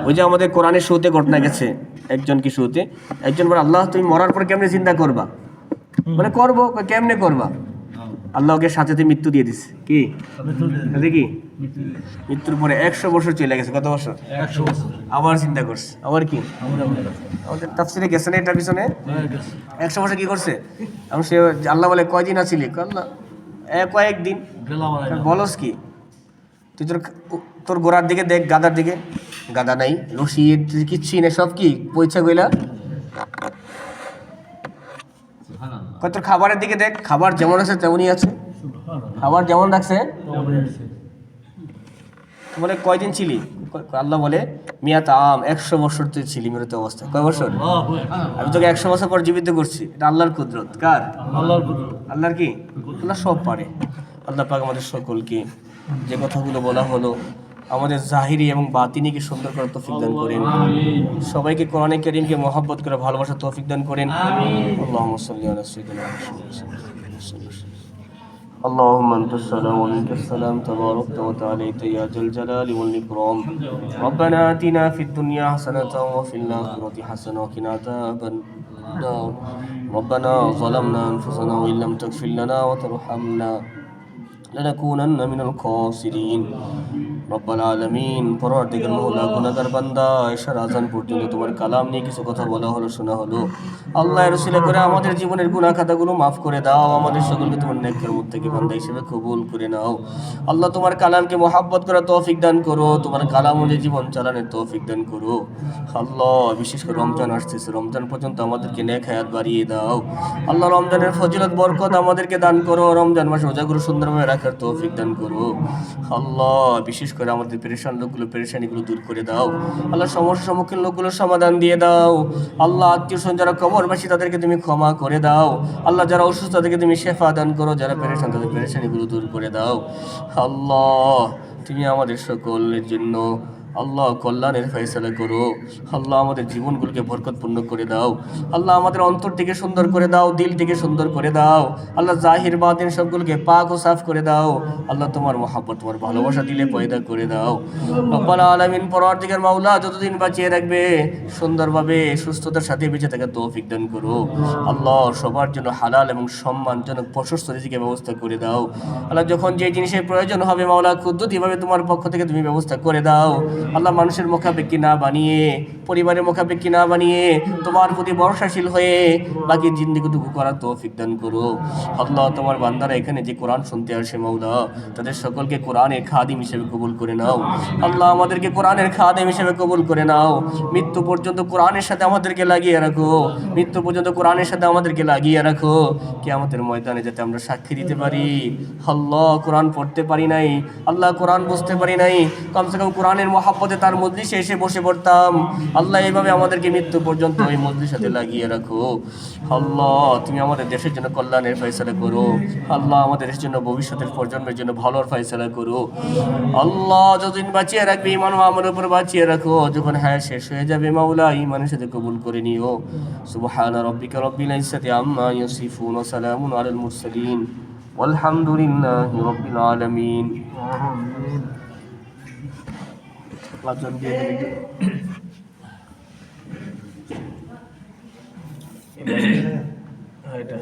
ওই যে আমাদের কোরআনের শুরুতে ঘটনা গেছে, একজন কি শুরুতে একজন বলে আল্লাহ তুমি মরার পর কেমনে চিন্তা করবা? বলে করবো। কেমনে করবা? আল্লাহ ওকে সাথে মৃত্যু দিয়ে দিচ্ছে। কি দেখি মৃত্যুর পরে 100 বছর চলে গেছে। কত বছর? 100 বছর। আবার চিন্তা করছে, আবার কি আমাদের তাফসীরে গেছে না এটা পিছনে 100 বছর কি করছে? আমি সে আল্লাহ বলে কয়দিন আছিলি? আল্লাহ কয়েকদিন। বলস কি তুই তোর গোড়ার দিকে দেখ, গাদার দিকে গাদা নাই, রশি কিচ্ছুই নেই, সব কি পয়সা গইলা। তোর খাবারের দিকে দেখ, খাবার যেমন আছে তেমনই আছে, খাবার যেমন রাখছে। বলে কয়দিন ছিলি? আল্লাহ বলে মিয়াত আম, 100 বছর তুই ছিলি মৃত অবস্থায়। কয় বছর? আমি তোকে 100 বছর পর জীবিত করছি। এটা আল্লাহর কুদরত। কার? আল্লাহর কি? আল্লাহ সব পারে। আল্লাহ পাক আমাদের সকলকে যে কথাগুলো বলা হলো আমাদের জাহিরি এবং বাতিনিকে সুন্দর করার তৌফিক দান করেন। সবাইকে কোরআনে কারীমকে মহব্বত করে ভালোবাসার তৌফিক দান করেন। আল্লাহুম্মা সাল্লি আলা সাইয়্যিদিনা মুহাম্মাদ। اللهم انت السلام ومنك السلام تباركت وتعاليت يا ذا الجلال والاكرام. ربنا اتنا في الدنيا حسنه وفي الاخره حسنه وقنا عذاب النار. ربنا ظلمنا انفسنا وان لم تغفر لنا وترحمنا لنكونن من الخاسرين. রব্বাল আলামিন, পরওয়ারদিগার মওলা, গুনাহগার বান্দা এশার আযান পর্যন্ত তোমার কালাম নিয়ে কিছু কথা বলা হলো, শোনা হলো। আল্লাহর রসুল করে আমাদের জীবনের গুনাহ খাতাগুলো মাফ করে দাও। আমাদের সকলকে তোমার নেককার মুত্তাকি বান্দা হিসেবে কবুল করে নাও। আল্লাহ তোমার কালামকে মহব্বত করার তৌফিক দান করো, তোমার কালাম অনুযায়ী জীবন চালানোর তৌফিক দান করো। আল্লাহ বিশেষ করে রমজান আসতেছে, রমজান পর্যন্ত আমাদেরকে নেক হায়াত বাড়িয়ে দাও। আল্লাহ রমজানের ফজিলত বরকত আমাদেরকে দান করো। রমজান মাসে রোজাগুলো সুন্দরভাবে রাখার তৌফিক দান করো। আল্লাহ বিশেষ করে আমাদের পেরেশান লোকগুলো পেরেশানিগুলো দূর করে দাও। আল্লাহ সমস্যার সম্মুখীন লোকগুলোর সমাধান দিয়ে দাও। আল্লাহ আত্মীয় স্বজন যারা কবরবাসী তাদেরকে তুমি ক্ষমা করে দাও। আল্লাহ যারা অসুস্থ তাদেরকে তুমি শেফা দান করো। যারা পেরেশান তাদের পেরেশানিগুলো দূর করে দাও। আল্লাহ তুমি আমাদের সকলের জন্য আল্লাহ কল্যাণের ফয়সালা করো। আল্লাহ আমাদের জীবনগুলোকে বরকতপূর্ণ করে দাও। আল্লাহ আমাদের অন্তর থেকে সুন্দর করে দাও, দিল থেকে সুন্দর করে দাও। আল্লাহ জাহির বাতিন সবগুলোকে পাক ও সাফ করে দাও। আল্লাহ তোমার মহব্বত, তোমার ভালোবাসা দিলে পয়দা করে দাও। রব্বাল আলামিন, পরওয়ারদিগার মাওলা যতদিন বাঁচিয়ে রাখবে সুন্দরভাবে সুস্থতার সাথে বেঁচে থাকার তৌফিক দান করো। আল্লাহ সবার জন্য হালাল এবং সম্মানজনক প্রশস্ত রিজিকের ব্যবস্থা করে দাও। আল্লাহ যখন যে জিনিসের প্রয়োজন হবে মাওলা কুদরতিভাবে তোমার পক্ষ থেকে তুমি ব্যবস্থা করে দাও। আল্লাহ মানুষের মুখাপেক্ষী না বানিয়ে, পরিবারের মুখাপেক্ষী না বানিয়ে তোমার প্রতি ভরসাশীল হয়ে বাকি জিন্দেগিটুকু করার তৌফিক দান করো। আল্লাহ তোমার বান্দারা এখানে যে কোরআন শুনতে আসে মাওলা তাদের সকলকে কোরআনের খাদিম হিসেবে কবুল করে নাও। আল্লাহ আমাদেরকে কোরআনের খাদিম হিসেবে কবুল করে নাও। মৃত্যু পর্যন্ত কোরআনের সাথে আমাদেরকে লাগিয়ে রাখো। মৃত্যু পর্যন্ত কোরআনের সাথে আমাদেরকে লাগিয়ে রাখো। কিয়ামতের ময়দানে যাতে আমরা সাক্ষী দিতে পারি আল্লাহ কোরআন পড়তে পারি নাই, আল্লাহ কোরআন বুঝতে পারি নাই, কমসে কম কোরআনের মহব্বতে তার মজলিসে এসে বসে পড়তাম। আল্লাহ এইভাবে আমাদেরকে মৃত্যু পর্যন্ত ওই মজলিসের সাথে লাগিয়ে রাখো। আল্লাহ তুমি আমাদের দেশের জন্য কল্যাণের ফয়সালা করো। আল্লাহ আমাদের দেশের জন্য ভবিষ্যতের প্রজন্মের জন্য ভালোর ফয়সালা করো। আল্লাহ যতদিন বাঁচিয়ে রাখবে ঈমান আমার উপর বাঁচিয়ে রাখো। যখন হায়াত শেষ হয়ে যাবে মাওলা ঈমানের সাথে কবুল করে নিও। সুবহান রাব্বিকা রাব্বিল ইজ্জাতি আম্মা ইয়াসিফুন ওয়া সালামুন আলাল মুরসালিন ওয়ালহামদুলিল্লাহি রাব্বিল আলামিন। আজান দিয়ে দিন এটা